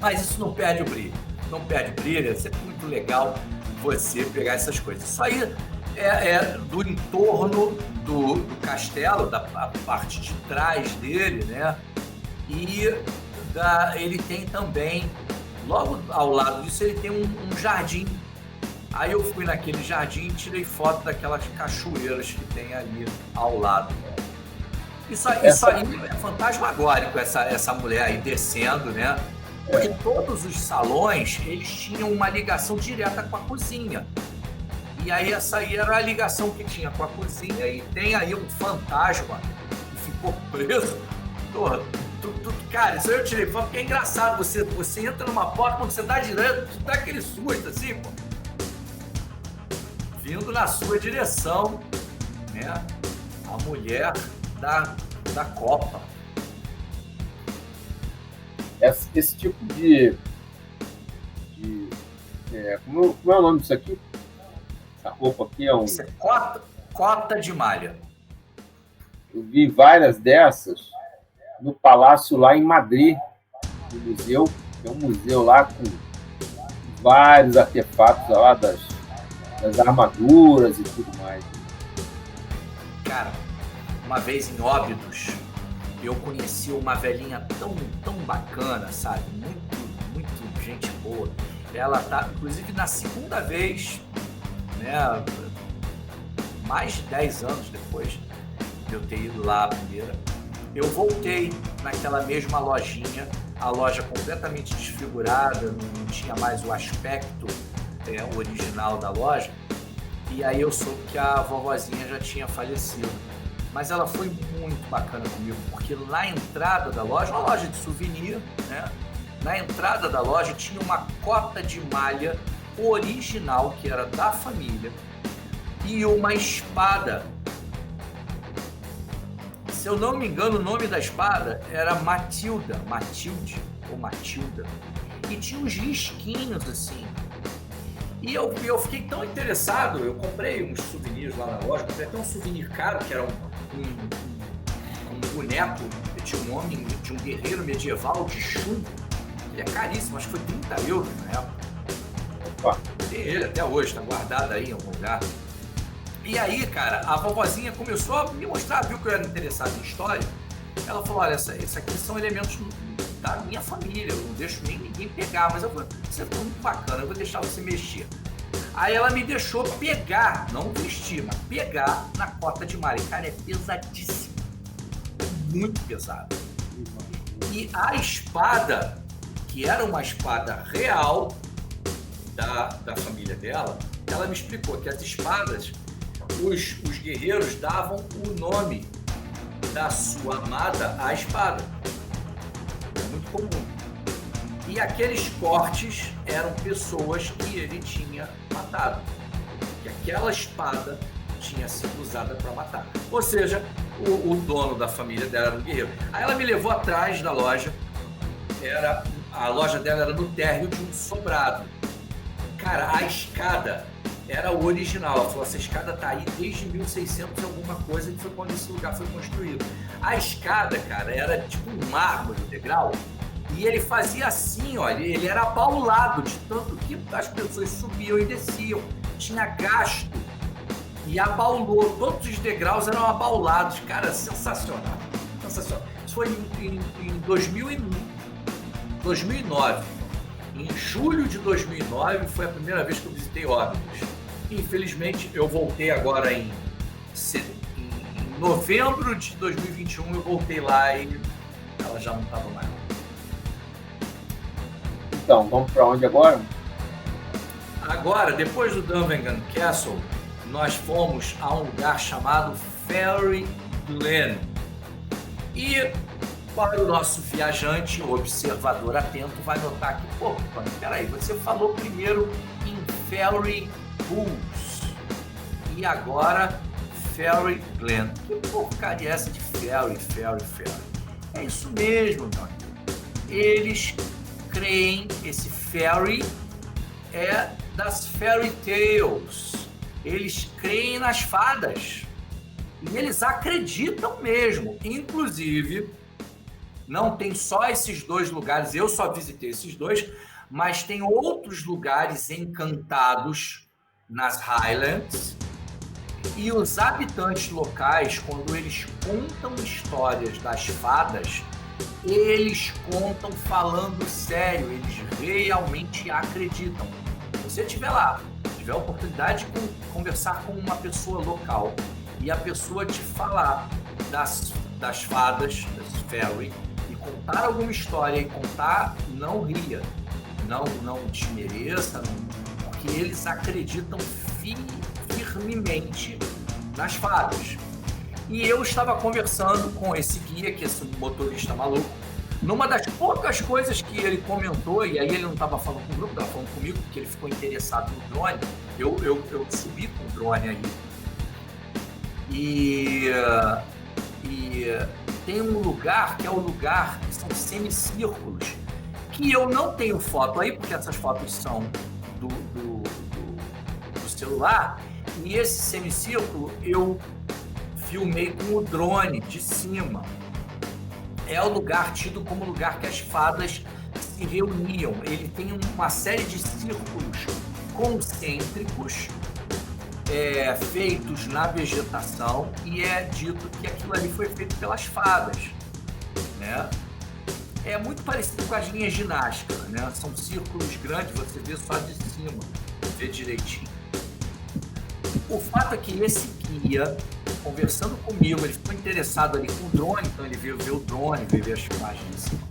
Mas isso não perde o brilho. Não perde o brilho, é sempre muito legal você pegar essas coisas. Isso aí é do entorno do castelo, da parte de trás dele, né? E ele tem também, logo ao lado disso, ele tem um jardim. Aí eu fui naquele jardim e tirei foto daquelas cachoeiras que tem ali ao lado. Isso aí é fantasmagórico, essa mulher aí descendo, né? Porque todos os salões, eles tinham uma ligação direta com a cozinha. E aí essa aí era a ligação que tinha com a cozinha, e tem aí um fantasma que ficou preso. Cara, isso aí eu tirei foto porque é engraçado. Você entra numa porta, quando você dá direto, dá aquele susto assim, pô. Vindo na sua direção, né? A mulher da Copa. Esse tipo de como é o nome disso aqui? Essa roupa aqui é Isso é cota de malha. Eu vi várias dessas no palácio lá em Madrid, no museu. Tem um museu lá com vários artefatos lá das armaduras e tudo mais. Cara, uma vez em Óbidos, eu conheci uma velhinha tão bacana, sabe? Muito gente boa. Ela tá, inclusive, na segunda vez, né? Mais de 10 anos depois de eu ter ido lá a primeira, eu voltei naquela mesma lojinha, a loja completamente desfigurada, não tinha mais o aspecto original da loja, e aí eu soube que a vovozinha já tinha falecido. Mas ela foi muito bacana comigo, porque na entrada da loja, uma loja de souvenir, né? Na entrada da loja tinha uma cota de malha original, que era da família, e uma espada. Se eu não me engano, o nome da espada era Matilde, e tinha uns risquinhos assim. E eu fiquei tão interessado, eu comprei uns souvenirs lá na loja, comprei até um souvenir caro, que era um boneco, tinha um homem, tinha um guerreiro medieval de chumbo, ele é caríssimo, acho que foi 30 euros na época. Tem ele até hoje, tá guardado aí em algum lugar. E aí, cara, a vovozinha começou a me mostrar, viu que eu era interessado em história. Ela falou, olha, esses aqui são elementos da minha família, eu não deixo nem ninguém pegar, mas eu falei, você ficou muito bacana, eu vou deixar você mexer. Aí ela me deixou pegar, não vestir, mas pegar na cota de malha. Cara, é pesadíssimo, muito pesado. E a espada, que era uma espada real da família dela, ela me explicou que as espadas, os guerreiros davam o nome da sua amada à espada. É muito comum. E aqueles cortes eram pessoas que ele tinha matado. Que aquela espada tinha sido usada para matar. Ou seja, o dono da família dela era um guerreiro. Aí ela me levou atrás da loja. A loja dela era no térreo de um sobrado. Cara, a escada era o original. Ela falou, essa escada tá aí desde 1600 e alguma coisa, que foi quando esse lugar foi construído. A escada, cara, era tipo um mármore, um degrau, e ele fazia assim, olha, ele era abaulado de tanto que as pessoas subiam e desciam. Tinha gasto e abaulou. Todos os degraus eram abaulados. Cara, sensacional. Sensacional. Isso foi em 2009. Em julho de 2009 foi a primeira vez que eu visitei Óbidos. Infelizmente, eu voltei agora em novembro de 2021 eu voltei lá e ela já não estava mais lá. Então, vamos para onde agora? Agora, depois do Dunvegan Castle, nós fomos a um lugar chamado Fairy Glen. E para o nosso viajante, o observador atento, vai notar que, pô, peraí, você falou primeiro em Fairy Pools e agora Fairy Glen. Que porcaria é essa de Fairy? É isso mesmo, meu amigo. Eles creem, esse Fairy é das Fairy Tales. Eles creem nas fadas. E eles acreditam mesmo. Inclusive, não tem só esses dois lugares, eu só visitei esses dois, mas tem outros lugares encantados nas Highlands. E os habitantes locais, quando eles contam histórias das fadas, eles contam falando sério, eles realmente acreditam. Se você estiver lá, tiver a oportunidade de conversar com uma pessoa local e a pessoa te falar das fadas, das fairy, e contar alguma história e contar, não ria, não desmereça, porque eles acreditam firmemente nas fadas. E eu estava conversando com esse guia, que é esse motorista maluco, numa das poucas coisas que ele comentou, e aí ele não estava falando com o grupo, estava falando comigo, porque ele ficou interessado no drone. Eu subi com o drone aí. E tem um lugar que é o lugar que são semicírculos, que eu não tenho foto aí, porque essas fotos são do celular, e esse semicírculo eu filmei com o drone de cima. É o lugar tido como lugar que as fadas se reuniam. Ele tem uma série de círculos concêntricos feitos na vegetação, e é dito que aquilo ali foi feito pelas fadas, né? É muito parecido com as linhas ginásticas, né? São círculos grandes, você vê só de cima, vê direitinho. O fato é que esse guia, conversando comigo, ele ficou interessado ali com o drone, então ele veio ver o drone, veio ver as filmagens de cima.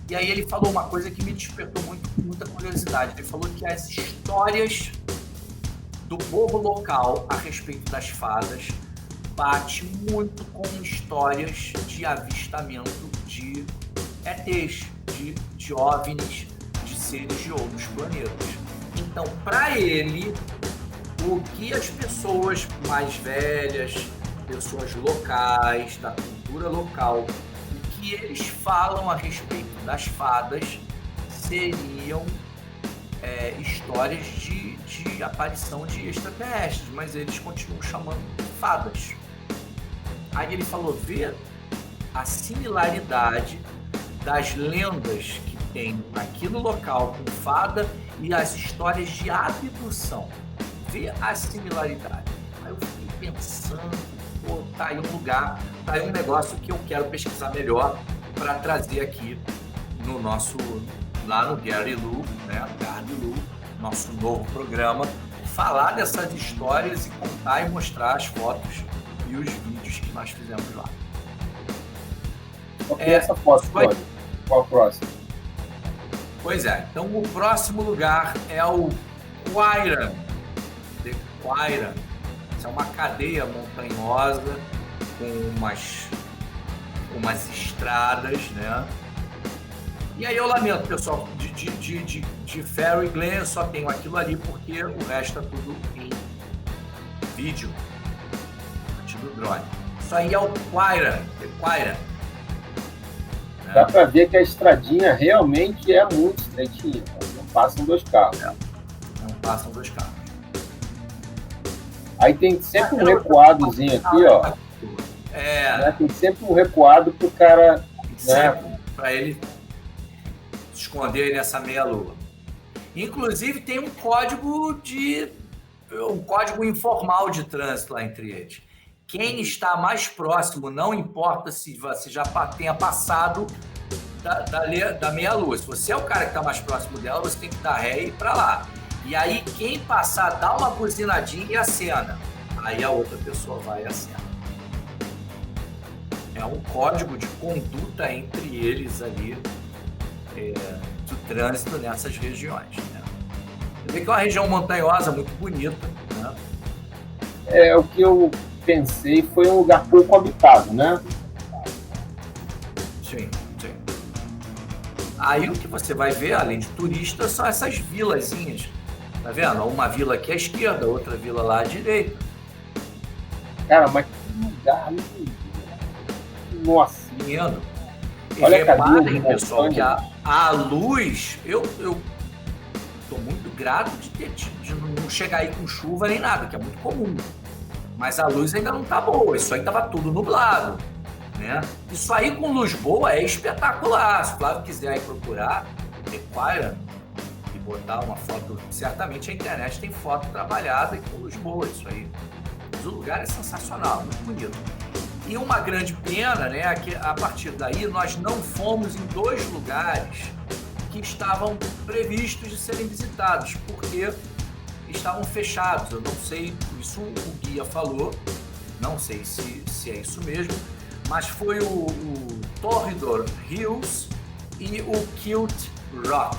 E aí ele falou uma coisa que me despertou muita curiosidade. Ele falou que as histórias do povo local a respeito das fadas bate muito com histórias de avistamento de ETs, de OVNIs, de seres de outros planetas. Então, para ele, o que as pessoas mais velhas, pessoas locais, da cultura local, o que eles falam a respeito das fadas seriam histórias de aparição de extraterrestres, mas eles continuam chamando de fadas. Aí ele falou, vê a similaridade das lendas que tem aqui no local com fada e as histórias de abdução. Vê a similaridade. Aí eu fiquei pensando, pô, tá aí um lugar, tá aí um negócio que eu quero pesquisar melhor para trazer aqui no nosso, lá no Gary Lu, né, Gary Lu, nosso novo programa, falar dessas histórias e contar e mostrar as fotos e os vídeos que nós fizemos lá. Ok, essa foto, qual o próximo? Pois é, então o próximo lugar é o Quairan. The Quairan. Essa é uma cadeia montanhosa com umas estradas, né? E aí eu lamento, pessoal, de Fairy Glen eu só tenho aquilo ali porque o resto é tudo em vídeo, do drone. Isso aí é o Quairan, The Quairan. Dá para ver que a estradinha realmente é muito estreitinha, não passam dois carros. Não passam dois carros. Aí tem sempre um recuadozinho aqui, ó. Né? Tem sempre um recuado pro cara, né? Para ele se esconder nessa meia-lua. Inclusive tem um código informal de trânsito lá entre eles. Quem está mais próximo, não importa se você já tenha passado da meia-lua. Se você é o cara que está mais próximo dela, você tem que dar ré e ir para lá. E aí, quem passar, dá uma buzinadinha e acena. Aí a outra pessoa vai e acena. É um código de conduta entre eles ali, do trânsito nessas regiões, né? Você vê que é uma região montanhosa muito bonita, né? O que eu pensei foi um lugar pouco habitado, né? Sim. Aí o que você vai ver, além de turistas, são essas vilazinhas. Tá vendo? Uma vila aqui à esquerda, outra vila lá à direita. Cara, mas que lugar lindo. Nossa. Lindo. E Olha reparem, pessoal, que a luz, eu estou muito grato de não chegar aí com chuva nem nada, que é muito comum. Mas a luz ainda não tá boa, isso aí tava tudo nublado, né? Isso aí com luz boa é espetacular. Se o Flávio quiser aí procurar, require e botar uma foto, certamente a internet tem foto trabalhada e com luz boa, isso aí. Mas o lugar é sensacional, muito bonito. E uma grande pena, né, que a partir daí nós não fomos em 2 lugares que estavam previstos de serem visitados, porque estavam fechados. Eu não sei, isso o guia falou, não sei se é isso mesmo, mas foi o Torridor Hills e o Kilt Rock.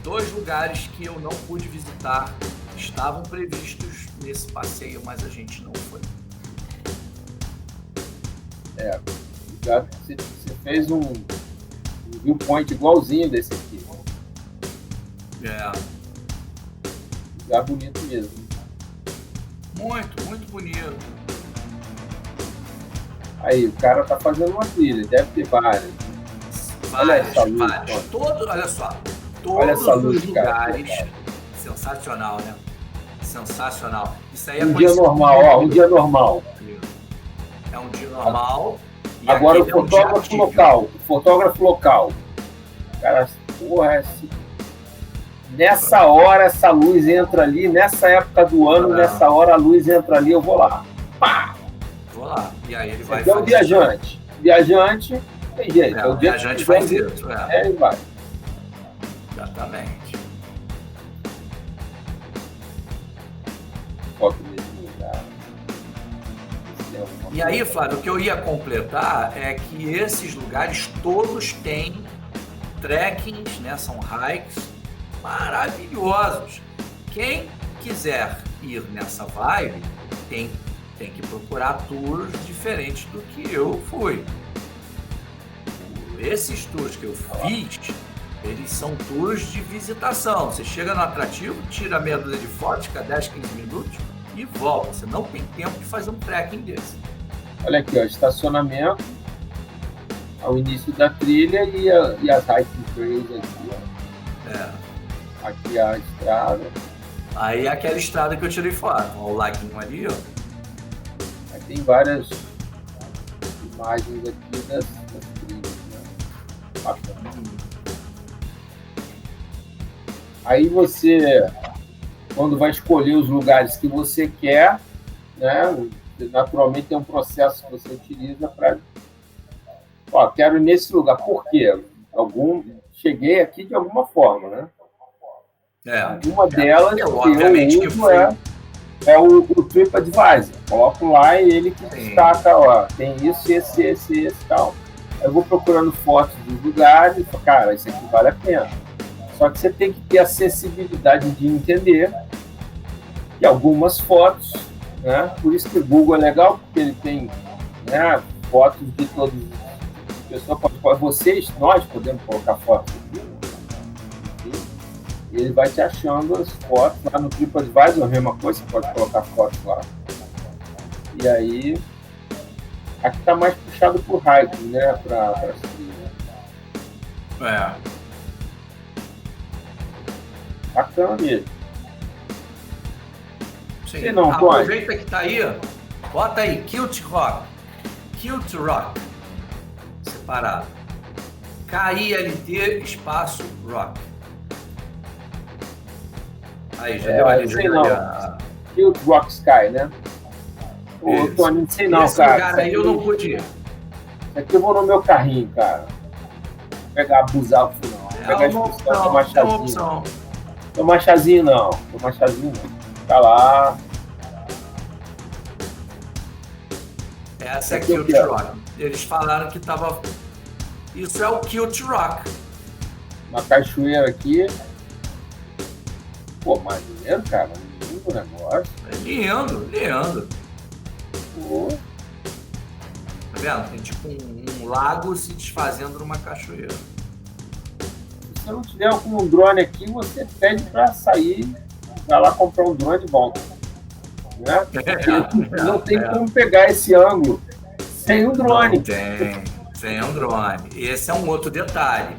2 lugares que eu não pude visitar, estavam previstos nesse passeio, mas a gente não foi. Você fez um viewpoint igualzinho desse aqui. Lugar bonito mesmo. Muito, muito bonito. Aí, o cara tá fazendo uma trilha, deve ter várias. Olha essa luz, olha só, olha essa luz, os lugares. Cara. Sensacional, né? Sensacional. Isso aí é um dia normal, um dia normal. É um dia normal. Agora o fotógrafo local. Cara, porra, nessa hora essa luz entra ali, nessa época do ano, nessa hora a luz entra ali, eu vou lá. Pá! Vou lá. E aí ele vai fazer. É o viajante. Viajante, tem jeito. O viajante faz isso. Ele vai. Exatamente. Foto mesmo lugar. E aí, Flávio, o que eu ia completar é que esses lugares todos têm trekkings, né? São hikes maravilhosos. Quem quiser ir nessa vibe tem que procurar tours diferentes do que eu fui. Esses tours que eu fiz, eles são tours de visitação. Você chega no atrativo, tira meia dúzia de fotos, fica 10, 15 minutos e volta. Você não tem tempo de fazer um trekking desse. Olha aqui, ó, estacionamento ao início da trilha e as hiking trails aqui, ó. Aqui a estrada. Aí é aquela estrada que eu tirei foto, ó, o laguinho ali, ó. Aí tem várias imagens aqui das trilhas, né? Bacana. Aí você, quando vai escolher os lugares que você quer, né? Naturalmente tem um processo que você utiliza para... Ó, quero ir nesse lugar. Por quê? Cheguei aqui de alguma forma, né? Uma delas que eu uso é o TripAdvisor. Coloco lá e ele que destaca, ó, tem isso, esse e tal. Eu vou procurando fotos dos lugares e falo, cara, isso aqui vale a pena. Só que você tem que ter a sensibilidade de entender que algumas fotos, né? Por isso que o Google é legal, porque ele tem, né, fotos de todos os pessoas. Nós podemos colocar fotos aqui. E ele vai te achando as fotos lá no TripAdvisor, a mesma coisa, você pode colocar fotos lá. E aí, aqui tá mais puxado pro hiking, né? Pra subir. Bacana mesmo. Sim. Aproveita que tá aí, ó. Bota aí, Kilt Rock, separado. KILT espaço Rock. Aí, já deu ali. Kilt Rock Sky, né? Ô, Tony, não sei não, cara. Lugar aí eu não pude ir. Aqui eu vou no meu carrinho, cara. Pegar, abusar o final. Pegar a excursão, tomar chazinho. Tomar chazinho não. Tá lá. Essa é Kilt Rock. eles falaram que tava... Isso é o Kilt Rock. Uma cachoeira aqui. Pô, maneiro, cara. Lindo o negócio. É lindo, lindo. Pô. Tá vendo? Tem tipo um lago se desfazendo numa cachoeira. Se você não tiver com um drone aqui, você pede para sair, vai lá comprar um drone e volta. Né? Não tem como pegar esse ângulo sem um drone. Não tem, sem um drone. Esse é um outro detalhe.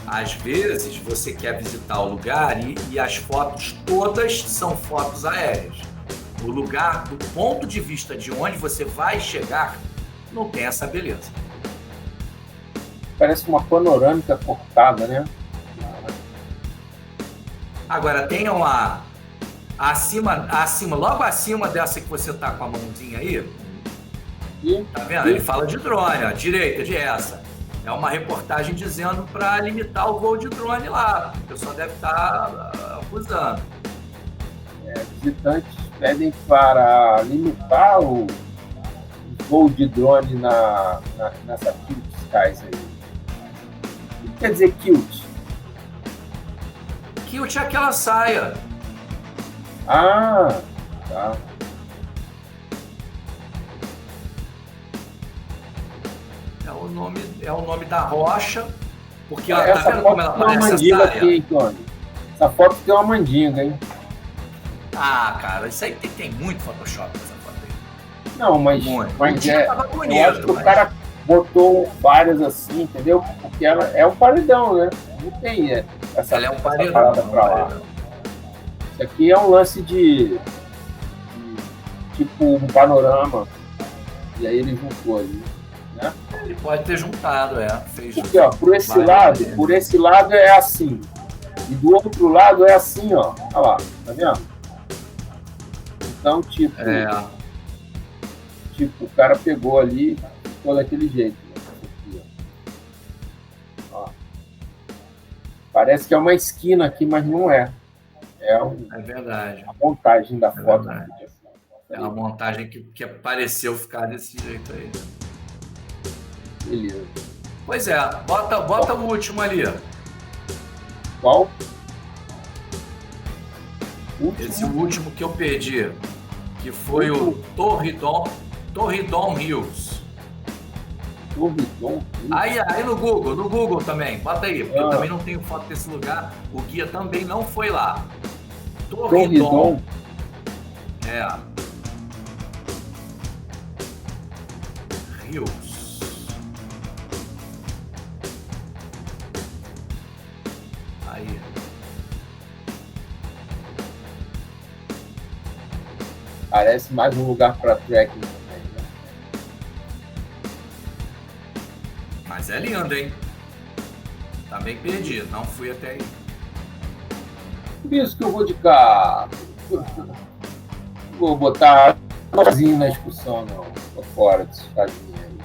Às vezes você quer visitar o lugar e as fotos todas são fotos aéreas. O lugar, do ponto de vista de onde você vai chegar, não tem essa beleza. Parece uma panorâmica cortada, né? Agora, tem uma... Acima, logo acima dessa que você tá com a mãozinha aí, tá vendo? Ele fala de drone, ó, direita de essa. É uma reportagem dizendo para limitar o voo de drone lá. O pessoal deve estar abusando. Visitantes pedem para limitar o voo de drone nessa Kilt Skies aí. O que quer dizer Kilt? Kilt é aquela saia. Ah, tá. É o nome da rocha, porque ela essa tá vendo foto como ela tem uma parece mandinga a saia? aqui, hein, Tony? Essa foto tem uma mandinga, hein? Ah, cara, isso aí tem muito Photoshop nessa foto aí. Não, mas Tava bonito, eu acho que o cara botou várias assim, entendeu? Porque ela é um paredão, né? Não tem essa, ela é um paredão, parada pra lá. Isso aqui é um lance de tipo um panorama. E aí ele juntou ali, né? Ele pode ter juntado, fez. Porque, ó, por esse lado é assim. E do outro lado é assim, ó. Olha lá, tá vendo? Então, tipo, o cara pegou ali e ficou daquele jeito. Né? Aqui, ó. Parece que é uma esquina aqui, mas não é. É verdade. A montagem da foto. É uma montagem que pareceu ficar desse jeito aí. Beleza. Pois é, bota o último ali. Qual? Esse último que eu perdi, que foi o Torridon Hills. Torridon? Aí no Google também, bota aí, porque eu também não tenho foto desse lugar, o guia também não foi lá. Torridon. Hills. Aí. Parece mais um lugar para trekking também, né? Mas é lindo, hein? Também perdi, não fui até aí. Por isso que eu vou de carro. Vou botar sozinho na excursão, não. Tô fora desse caminho aí.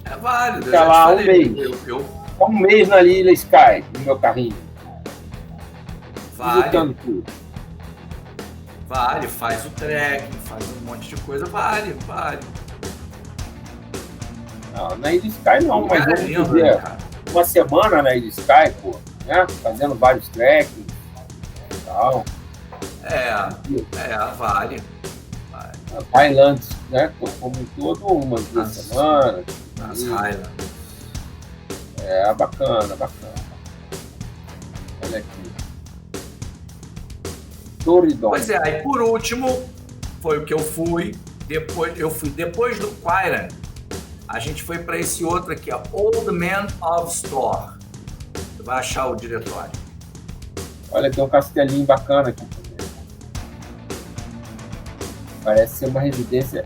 É válido. Fica lá um mês. Um mês na Ilha Sky, no meu carrinho. Visitando tudo. Vale, faz o trekking, faz um monte de coisa, vale. Não, na Ilha Sky não, mas vamos lindo, dizer, cara. Uma semana na Ilha Sky, pô, né? Fazendo vários trekking e tal. Vale. Highlands, né? Como um todo, umas 2 semanas. As Highlands. Bacana. Olha aqui. Torridon. Pois é, aí por último, foi o que eu fui. Depois do Quairan, a gente foi para esse outro aqui, ó, Old Man of Store. Você vai achar o diretório. Olha, tem um castelinho bacana aqui também. Parece ser uma residência.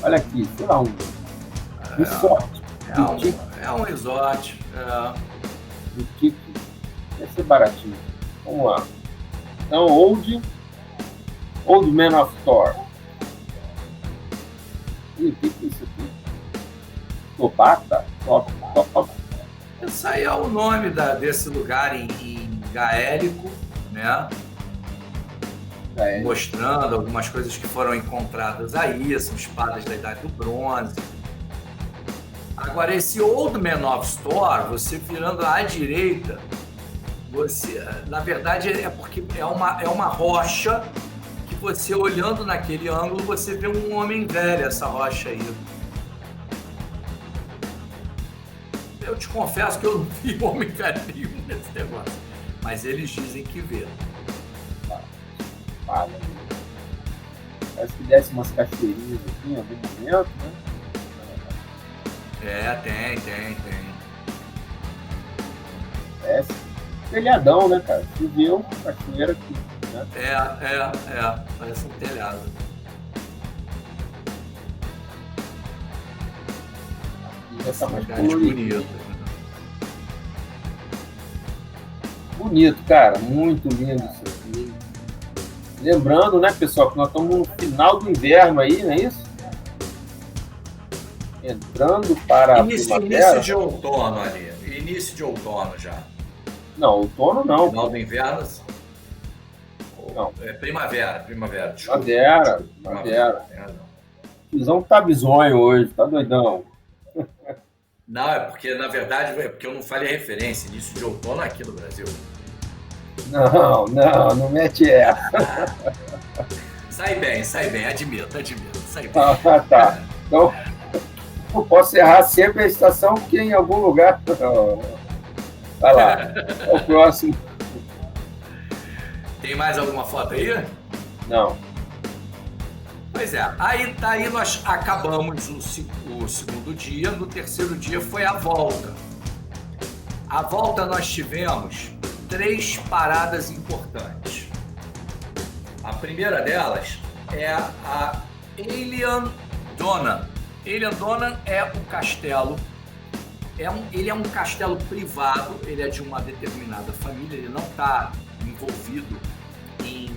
Olha aqui, sei lá, um resort. É um resort. Boutique. Deve ser baratinho. Vamos lá. Então, Old Man of Store. E o que é isso aqui? Tobata? Top. Esse aí é o nome desse lugar em gaélico, né? mostrando algumas coisas que foram encontradas aí, são espadas da Idade do Bronze. Agora, esse Old Man of Store, você virando à direita, você, na verdade, é porque é uma rocha que você, olhando naquele ângulo, você vê um homem velho, essa rocha aí. Eu te confesso que eu não vi homem velho nenhum nesse negócio, mas eles dizem que vê. Parece que desce umas cachoeirinhas aqui em algum momento, né? Tem. Desce. Telhadão, né, cara? Choveu, cachoeira aqui, né? Parece um telhado. E essa mais bonito. Bonito, cara. Muito lindo isso aqui. Lembrando, né, pessoal, que nós estamos no final do inverno aí, não é isso? Entrando para a primavera. Início de outono ali. Início de outono já. Não, outono não. Final do inverno? Não. É primavera. Desculpa. Primavera. Visão tá bizonho hoje, tá doidão. Não, é porque, na verdade, é porque eu não falei a referência. Início de outono aqui no Brasil. Não mete essa. Sai bem, admito. Sai bem. Tá. Então, eu posso errar sempre a estação, porque em algum lugar... Vai lá, é o próximo. Tem mais alguma foto aí? Não. Pois é, aí nós acabamos o segundo dia, no terceiro dia foi a volta. A volta nós tivemos 3 paradas importantes. A primeira delas é a Alien Donan. Alien Donan é o castelo. Ele é um castelo privado, ele é de uma determinada família, ele não está envolvido em...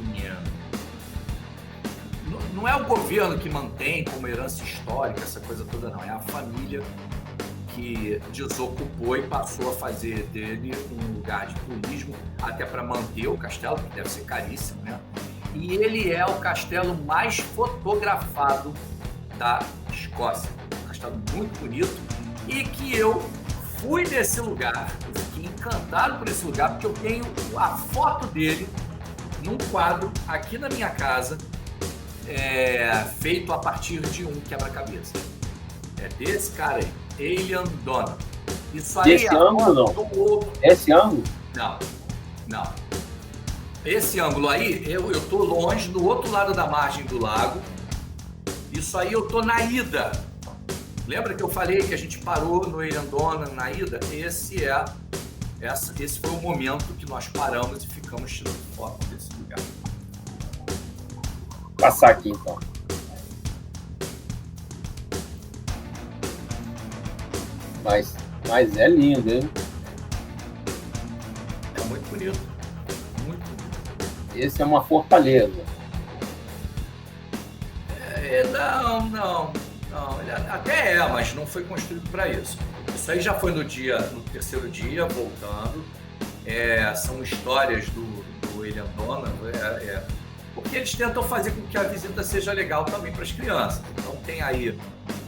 Não é o governo que mantém como herança histórica essa coisa toda, não. É a família que desocupou e passou a fazer dele um lugar de turismo, até para manter o castelo, que deve ser caríssimo, né? E ele é o castelo mais fotografado da Escócia. Um castelo muito bonito e que eu fui nesse lugar, eu fiquei encantado por esse lugar, porque eu tenho a foto dele num quadro aqui na minha casa, feito a partir de um quebra-cabeça. É desse cara aí, Alien Donan. Isso aí esse ângulo não? Esse ângulo? Não. Esse ângulo aí, eu tô longe, do outro lado da margem do lago. Isso aí eu tô na ida. Lembra que eu falei que a gente parou no Alien Donan na ida? Esse foi o momento que nós paramos e ficamos tirando foto desse lugar. Vou passar aqui então. Mas é lindo, hein? É muito bonito. Muito bonito. Esse é uma fortaleza. Não. Ele até mas não foi construído para isso. Isso aí já foi no terceiro dia, voltando. São histórias do Alien Donan, porque eles tentam fazer com que a visita seja legal também para as crianças. Então tem aí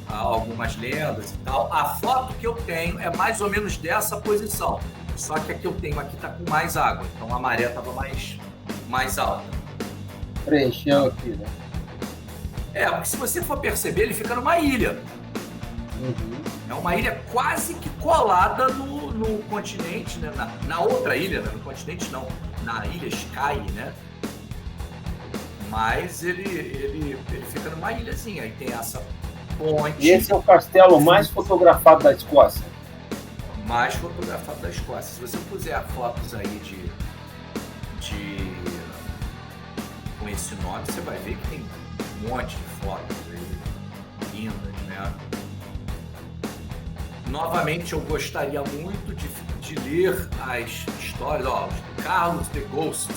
algumas lendas e tal. A foto que eu tenho é mais ou menos dessa posição, só que a que eu tenho aqui está com mais água, então a maré estava mais alta. Preencheu aqui, né? Porque se você for perceber, ele fica numa ilha. Uhum. É uma ilha quase que colada no continente, né? Na outra ilha, né? No continente não, na ilha Skye, né? Mas ele fica numa ilhazinha, aí tem essa ponte. E esse é o castelo mais fotografado da Escócia? Mais fotografado da Escócia. Se você puser fotos aí com esse nome, você vai ver que tem um monte de fotos aí lindas, né? Novamente, eu gostaria muito de ler as histórias, Carlos the Ghost,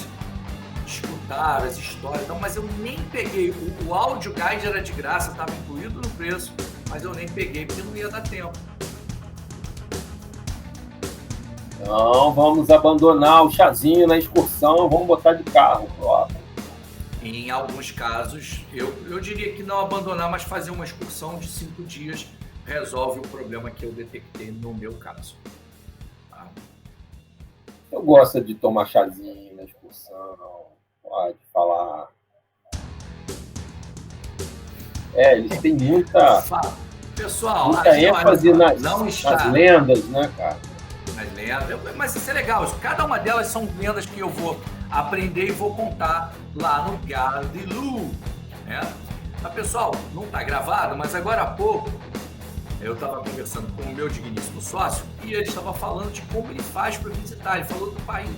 escutar as histórias, mas eu nem peguei. O áudio guide era de graça, estava incluído no preço, mas eu nem peguei porque não ia dar tempo. Então, vamos abandonar o chazinho na excursão, vamos botar de carro, próximo. em alguns casos, eu diria que não abandonar, mas fazer uma excursão de 5 dias resolve o problema que eu detectei no meu caso. Tá? Eu gosto de tomar chazinho na excursão, pode falar. Eles têm muita ênfase nas lendas, né, cara? Nas lendas, mas isso é legal. Cada uma delas são lendas que eu vou aprender e vou contar lá no Gare de Lou, né? Mas, pessoal, não está gravado, mas agora há pouco eu estava conversando com o meu digníssimo sócio e ele estava falando de como ele faz para visitar. Ele falou do país,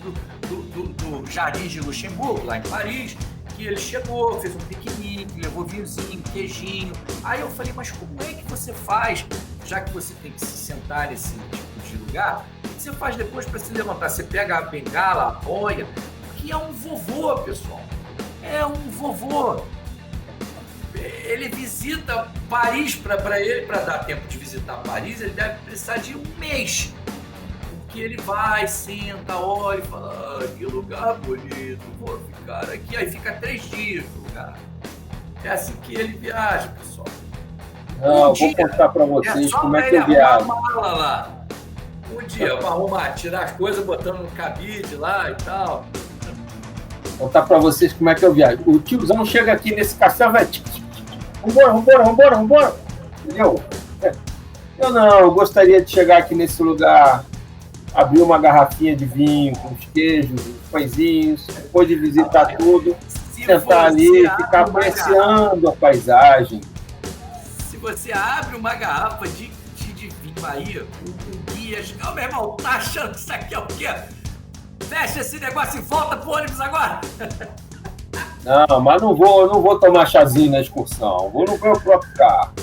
do Jardim de Luxemburgo, lá em Paris, que ele chegou, fez um piquenique, levou vinhozinho, queijinho. Aí eu falei, mas como é que você faz, já que você tem que se sentar nesse tipo de lugar, o que você faz depois para se levantar? Você pega a bengala, apoia, porque é um vovô, pessoal. É um vovô. Ele visita Paris, para ele, para dar tempo de visitar Paris, ele deve precisar de um mês. Porque ele vai, senta, olha e fala, que lugar bonito, vou ficar aqui. Aí fica 3 dias no lugar. É assim que ele viaja, pessoal. Não, vou contar para vocês como é que eu viajo. Mala lá. Um dia, para arrumar, tirar as coisas, botando no cabide lá e tal. Vou contar para vocês como é que eu viajo. O tiozão chega aqui nesse castelo, vai... Vambora. Entendeu? Eu gostaria de chegar aqui nesse lugar, abrir uma garrafinha de vinho com os queijos, os pãezinhos, depois de visitar tudo, sentar ali e ficar apreciando a paisagem. Se você abre uma garrafa de vinho aí, o guia... Oh, meu irmão, tá achando que isso aqui é o quê? Fecha esse negócio e volta pro ônibus agora! Não, mas não vou tomar chazinho na excursão. Vou no meu próprio carro.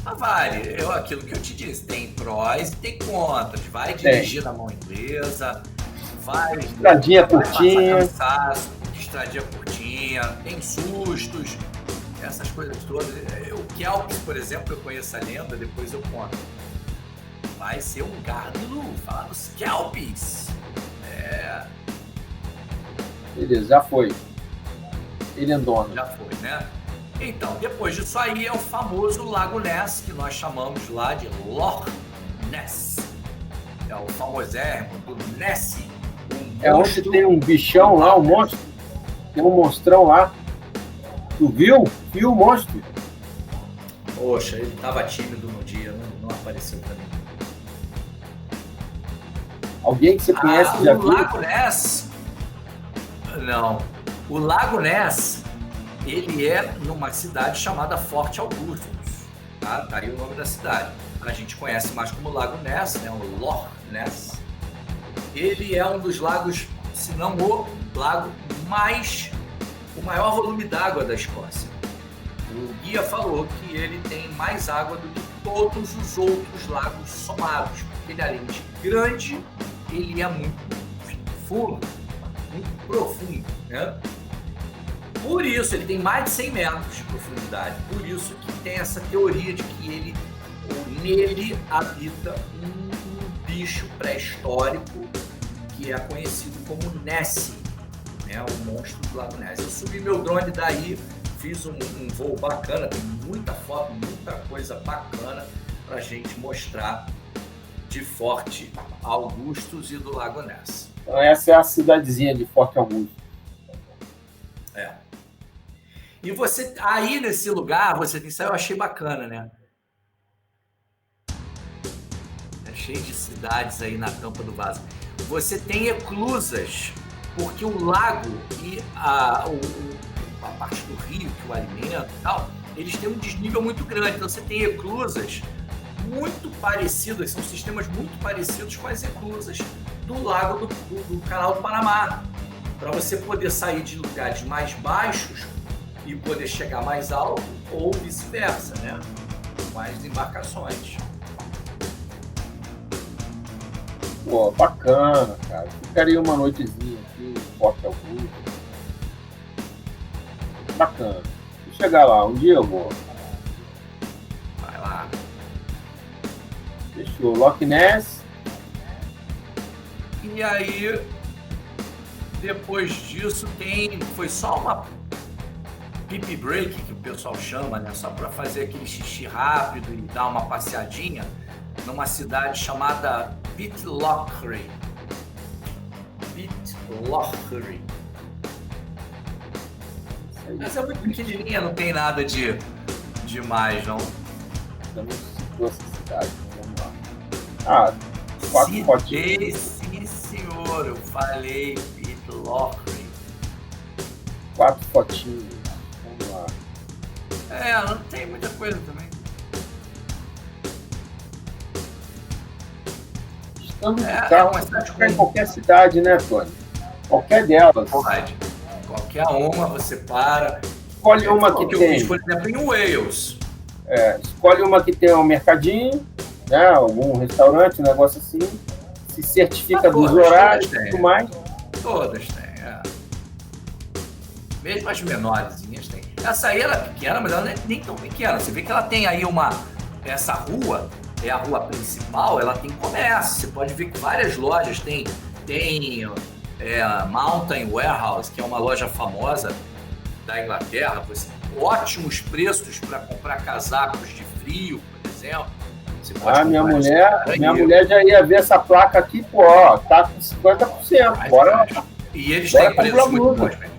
Mas vale, aquilo que eu te disse, tem prós e tem contras. Vai dirigir na mão inglesa, vai... Estradinha curtinha. Estradinha curtinha, tem sustos, essas coisas todas. O Kelps, por exemplo, eu conheço a lenda, depois eu conto. Vai ser um Gare de Lou, falar dos Kelps. Beleza, já foi. Ele andou. Já foi, né? Então, depois disso aí é o famoso Lago Ness, que nós chamamos lá de Loch Ness. É o famosérrimo do Nessie. É onde tem um bichão lá, um monstro. Tem um monstrão lá. Tu viu? Viu o monstro? Poxa, ele tava tímido no dia, não apareceu pra mim. Alguém que você conhece já viu? O Lago Ness... Não. O Lago Ness, ele é numa cidade chamada Forte Augustus. Tá? Tá aí o nome da cidade. A gente conhece mais como Lago Ness, né? O Loch Ness. Ele é um dos lagos, se não o lago o maior volume d'água da Escócia. O guia falou que ele tem mais água do que todos os outros lagos somados. Porque ele, além de grande, ele é muito fundo, muito profundo, né? Por isso, ele tem mais de 100 metros de profundidade. Por isso que tem essa teoria de que nele habita um bicho pré-histórico que é conhecido como Nessie, né? O monstro do Lago Ness. Eu subi meu drone daí, fiz um voo bacana, tem muita foto, muita coisa bacana pra gente mostrar de Forte Augustus e do Lago Ness. Então essa é a cidadezinha de Forte Augustus. E você, aí nesse lugar, você tem, isso aí eu achei bacana, né? É cheio de cidades aí na tampa do vaso. Você tem eclusas, porque o lago e a parte do rio que o alimenta e tal, eles têm um desnível muito grande. Então você tem eclusas muito parecidas, são sistemas muito parecidos com as eclusas do lago do Canal do Panamá. Para você poder sair de lugares mais baixos e poder chegar mais alto, ou vice-versa, né? Com as embarcações. Pô, bacana, cara. Ficaria uma noitezinha aqui em Forte Augustus. Bacana. Vou chegar lá, um dia eu vou. Vai lá. Fechou. Loch Ness. E aí, Depois disso foi só uma pipi break, que o pessoal chama, né? Só para fazer aquele xixi rápido e dar uma passeadinha numa cidade chamada Pitlochry. Pitlochry. Essa é muito pequenininha, não tem nada demais, não. Eu não citou essa cidade. Vamos lá. 4 fotinhos. Sim, senhor. Eu falei Pitlochry. 4 fotinhos. Vamos lá. Não tem muita coisa também. Estamos de carro, mas pode ficar em qualquer cidade, né, Tony? Qualquer delas. Pode. Qualquer uma, você para. Escolhe uma que eu tem. fiz, por exemplo, em Wales. Escolhe uma que tem um mercadinho, né? Algum restaurante, um negócio assim. Se certifica dos horários e tudo mais. Todas têm, Mesmo as menorzinhas tem. Essa aí ela é pequena, mas ela não é nem tão pequena. Você vê que ela tem aí essa rua, é a rua principal, ela tem comércio. Você pode ver que várias lojas tem Mountain Warehouse, que é uma loja famosa da Inglaterra. Ótimos preços para comprar casacos de frio, por exemplo. Minha mulher já ia ver essa placa aqui, tá com 50%. Bora. E eles têm preços muito bons, mesmo.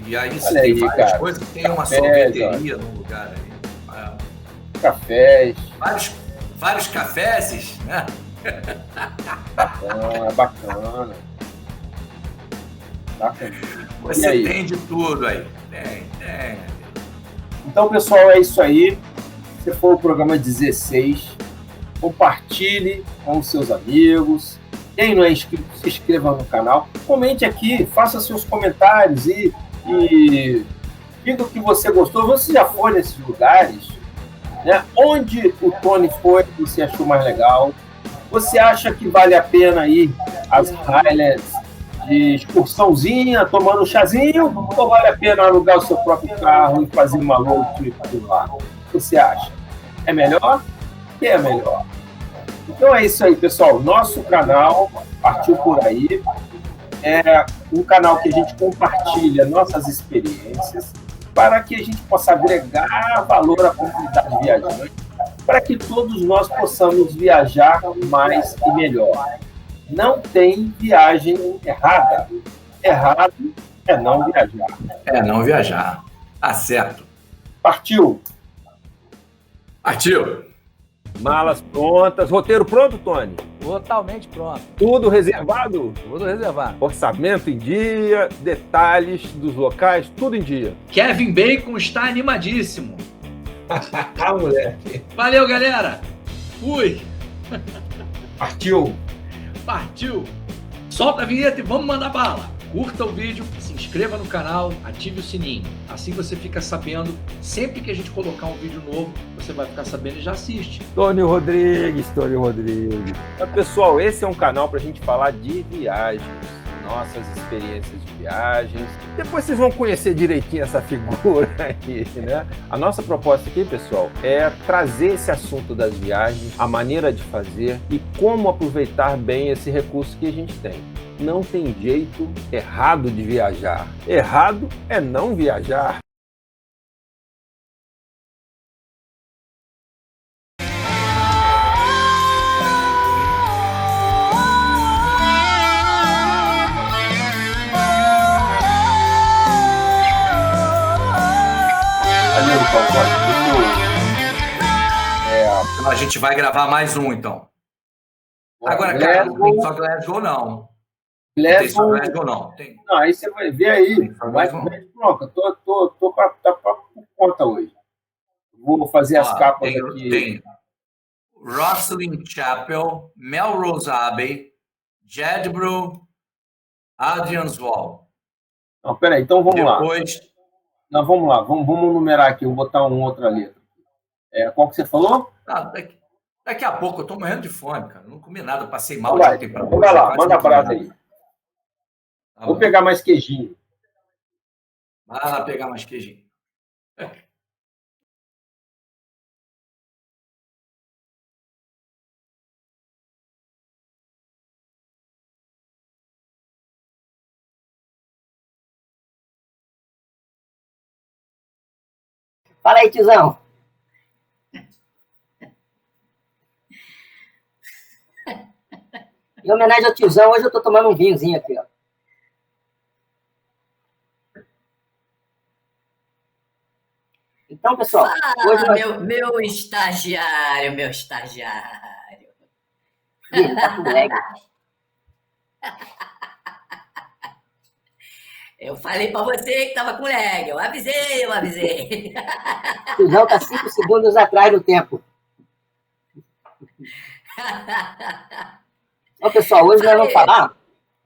E aí você tem várias coisas, tem uma sorveteria num lugar aí. Cafés. Vários cafés, né? Bacana. Você tem de tudo aí. Tem. Então, pessoal, é isso aí. Esse foi o programa 16. Compartilhe com os seus amigos. Quem não é inscrito, se inscreva no canal. Comente aqui, faça seus comentários e diga o que você gostou. Você já foi nesses lugares? Né? Onde o Tony foi que você achou mais legal? Você acha que vale a pena ir às Highlands de excursãozinha, tomando um chazinho? Ou vale a pena alugar o seu próprio carro e fazer uma road trip por lá? O que você acha? É melhor? O que é melhor? Então é isso aí, pessoal. Nosso canal Partiu Por Aí é um canal que a gente compartilha nossas experiências para que a gente possa agregar valor à comunidade viajante, para que todos nós possamos viajar mais e melhor. Não tem viagem errada. Errado é não viajar. Não viajar. Tá certo. Partiu. Malas prontas. Roteiro pronto, Tony? Totalmente pronto. Tudo reservado? Tudo reservado. Orçamento em dia, detalhes dos locais, tudo em dia. Kevin Bacon está animadíssimo. Moleque. Valeu, galera. Fui. Partiu. Solta a vinheta e vamos mandar bala. Curta o vídeo, se inscreva no canal, ative o sininho. Assim você fica sabendo, sempre que a gente colocar um vídeo novo, você vai ficar sabendo e já assiste. Tony Rodrigues. Então, pessoal, esse é um canal para a gente falar de viagens, nossas experiências de viagens. Depois vocês vão conhecer direitinho essa figura aí, né? A nossa proposta aqui, pessoal, é trazer esse assunto das viagens, a maneira de fazer e como aproveitar bem esse recurso que a gente tem. Não tem jeito errado de viajar. Errado é não viajar. A gente vai gravar mais um, então. Agora, cara, não tem só Glasgow, não. Glasgow não. Não, aí você vai ver aí. Pronto, tô pra conta hoje. Vou fazer as capas aqui. Tem Rosslyn Chapel, Melrose Abbey, Jedburgh, Adrian's Wall. Não, peraí, então vamos lá. Não, vamos lá, vamos numerar aqui, eu vou botar outra letra. Qual que você falou? Daqui a pouco, eu tô morrendo de fome, cara. Não comi nada, passei mal. Vai lá, manda a brasa aí. Vou pegar mais queijinho. Vai lá pegar mais queijinho. Fala aí, tiozão. Em homenagem ao tiozão, hoje eu tô tomando um vinhozinho aqui, ó. Então, pessoal, hoje meu estagiário, meu estagiário. Ele tá com lag. Eu falei pra você que tava com lag. Eu avisei. O tiozão tá 5 segundos atrás do tempo. Então, pessoal, hoje nós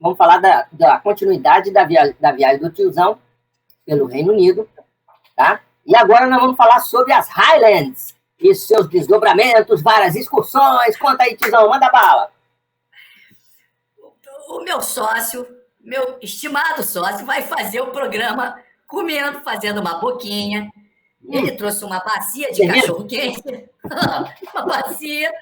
vamos falar da continuidade da viagem do tiozão pelo Reino Unido, tá? E agora nós vamos falar sobre as Highlands e seus desdobramentos, várias excursões. Conta aí, tiozão, manda bala. O meu sócio, meu estimado sócio, vai fazer o programa comendo, fazendo uma boquinha. Ele trouxe uma bacia de cachorro-quente. Uma bacia.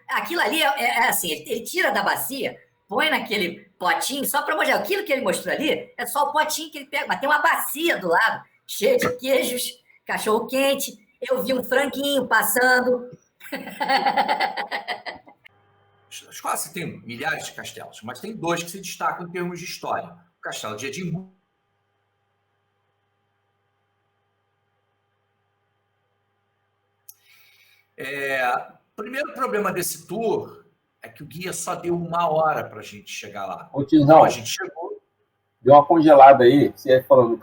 Aquilo ali é assim, ele tira da bacia, põe naquele potinho, só para mostrar. Aquilo que ele mostrou ali é só o potinho que ele pega, mas tem uma bacia do lado, cheia de queijos, cachorro-quente. Eu vi um franguinho passando. A Escócia tem milhares de castelos, mas tem dois que se destacam em termos de história. O castelo de Edimburgo. O primeiro problema desse tour é que o guia só deu 1 hora para a gente chegar lá. Ô, tiozão, então a gente chegou. Deu uma congelada aí, você ia falando,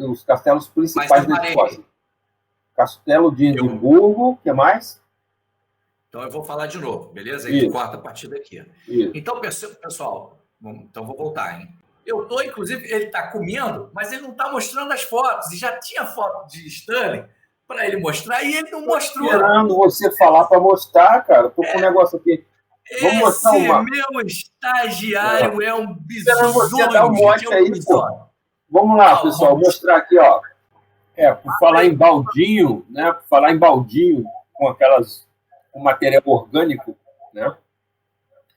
os castelos principais da Escócia. Castelo de Edimburgo, o que mais? Então eu vou falar de novo, beleza? A gente corta a partir daqui. Isso. Então, pessoal, então vou voltar, hein? Eu tô, inclusive, ele tá comendo, mas ele não tá mostrando as fotos. E já tinha foto de Stanley para ele mostrar e ele não mostrou. Tô esperando você falar para mostrar, cara. Tô com um negócio aqui. Vamos mostrar uma. Meu estagiário é um bizonho. Vamos lá, pessoal, pessoal, mostrar aqui, ó. Por falar em baldinho, né? Por falar em baldinho com material orgânico, né?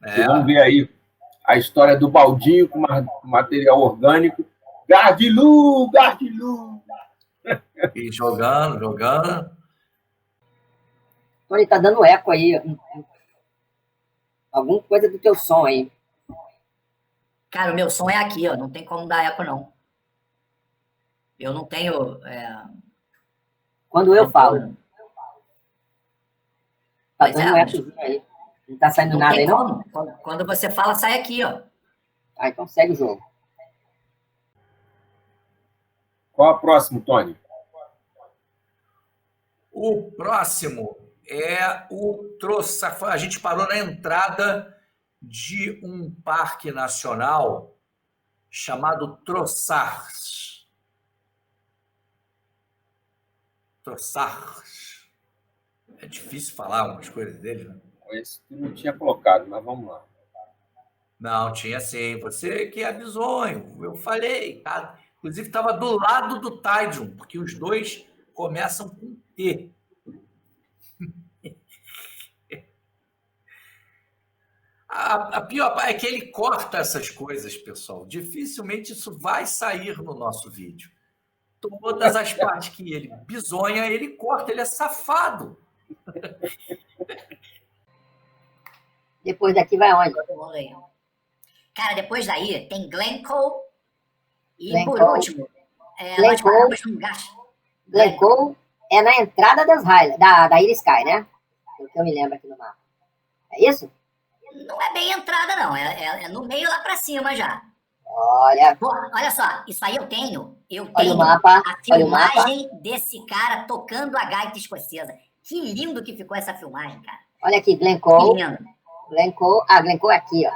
Vocês vão ver aí a história do baldinho com material orgânico. Gardilu! E jogando. Tony, tá dando eco aí. Alguma coisa do teu som aí. Cara, o meu som é aqui, ó. Não tem como dar eco, não. Eu não tenho... Quando eu falo. Tá dando ecozinho aí. Não tá saindo nada aí, não? Quando você fala, sai aqui, ó. Ah, então segue o jogo. Qual a próxima, Tony? O próximo é o Trossard. A gente parou na entrada de um parque nacional chamado Trossard. É difícil falar umas coisas dele, né? Esse que não tinha colocado, mas vamos lá. Não, tinha sim. Você que é bizonho. Eu falei, cara. Inclusive, estava do lado do Tydrum, porque os dois começam com T. A pior parte é que ele corta essas coisas, pessoal. Dificilmente isso vai sair no nosso vídeo. Todas as partes que ele bizonha, ele corta. Ele é safado. Depois daqui vai onde? Cara, depois daí tem Glencoe e Glencoe. Por último, nós paramos num lugar. Glencoe é na entrada das Highlands, da Ilha Skye, né? O que eu me lembro aqui no mapa. É isso? Não é bem entrada, não. É no meio lá pra cima já. Olha. Pô, olha só, isso aí eu tenho. Olha o mapa. A filmagem desse cara tocando a gaita escocesa. Que lindo que ficou essa filmagem, cara. Olha aqui, Glencoe. Glencoe é aqui, ó.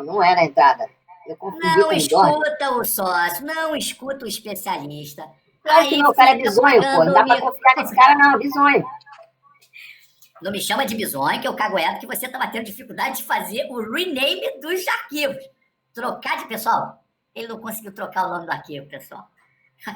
Não é na entrada. Eu confundi não com escuta o sócio, não escuta o especialista. Claro que não, o cara é bizonho, pô. Não dá pra confiar nesse cara, não, bizonho. Não me chama de bizonho, que eu cagueto que você estava tendo dificuldade de fazer o rename dos arquivos. Trocar de... Pessoal, ele não conseguiu trocar o nome do arquivo, pessoal.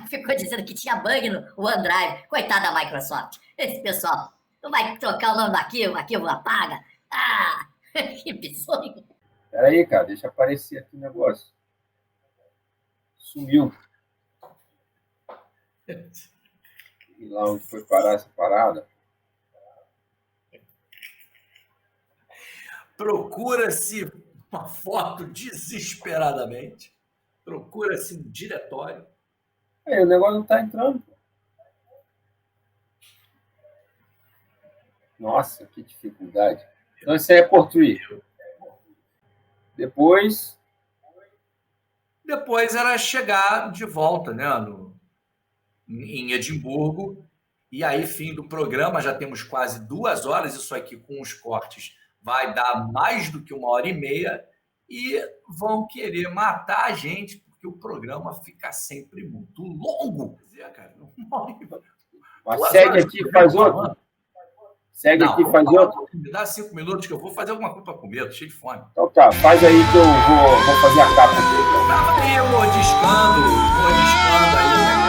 Ficou dizendo que tinha bug no OneDrive. Coitada da Microsoft. Esse pessoal não vai trocar o nome do arquivo, o arquivo apaga. Ah, que bizonho. Peraí, cara, deixa aparecer aqui o negócio. Sumiu. E lá onde foi parar essa parada. Procura-se uma foto desesperadamente. Procura-se um diretório. O negócio não tá entrando. Nossa, que dificuldade. Então, isso aí é Portuí. Depois era chegar de volta, né, em Edimburgo. E aí, fim do programa, já temos quase 2 horas. Isso aqui, com os cortes, vai dar mais do que 1h30. E vão querer matar a gente, porque o programa fica sempre muito longo. Cara, mas segue aqui, faz outro. Segue aqui, faz outro. Me dá 5 minutos que eu vou fazer alguma coisa para comer, tô cheio de fome. Então tá, faz aí que eu vou fazer a capa dele. Tava aí, mordiscando aí.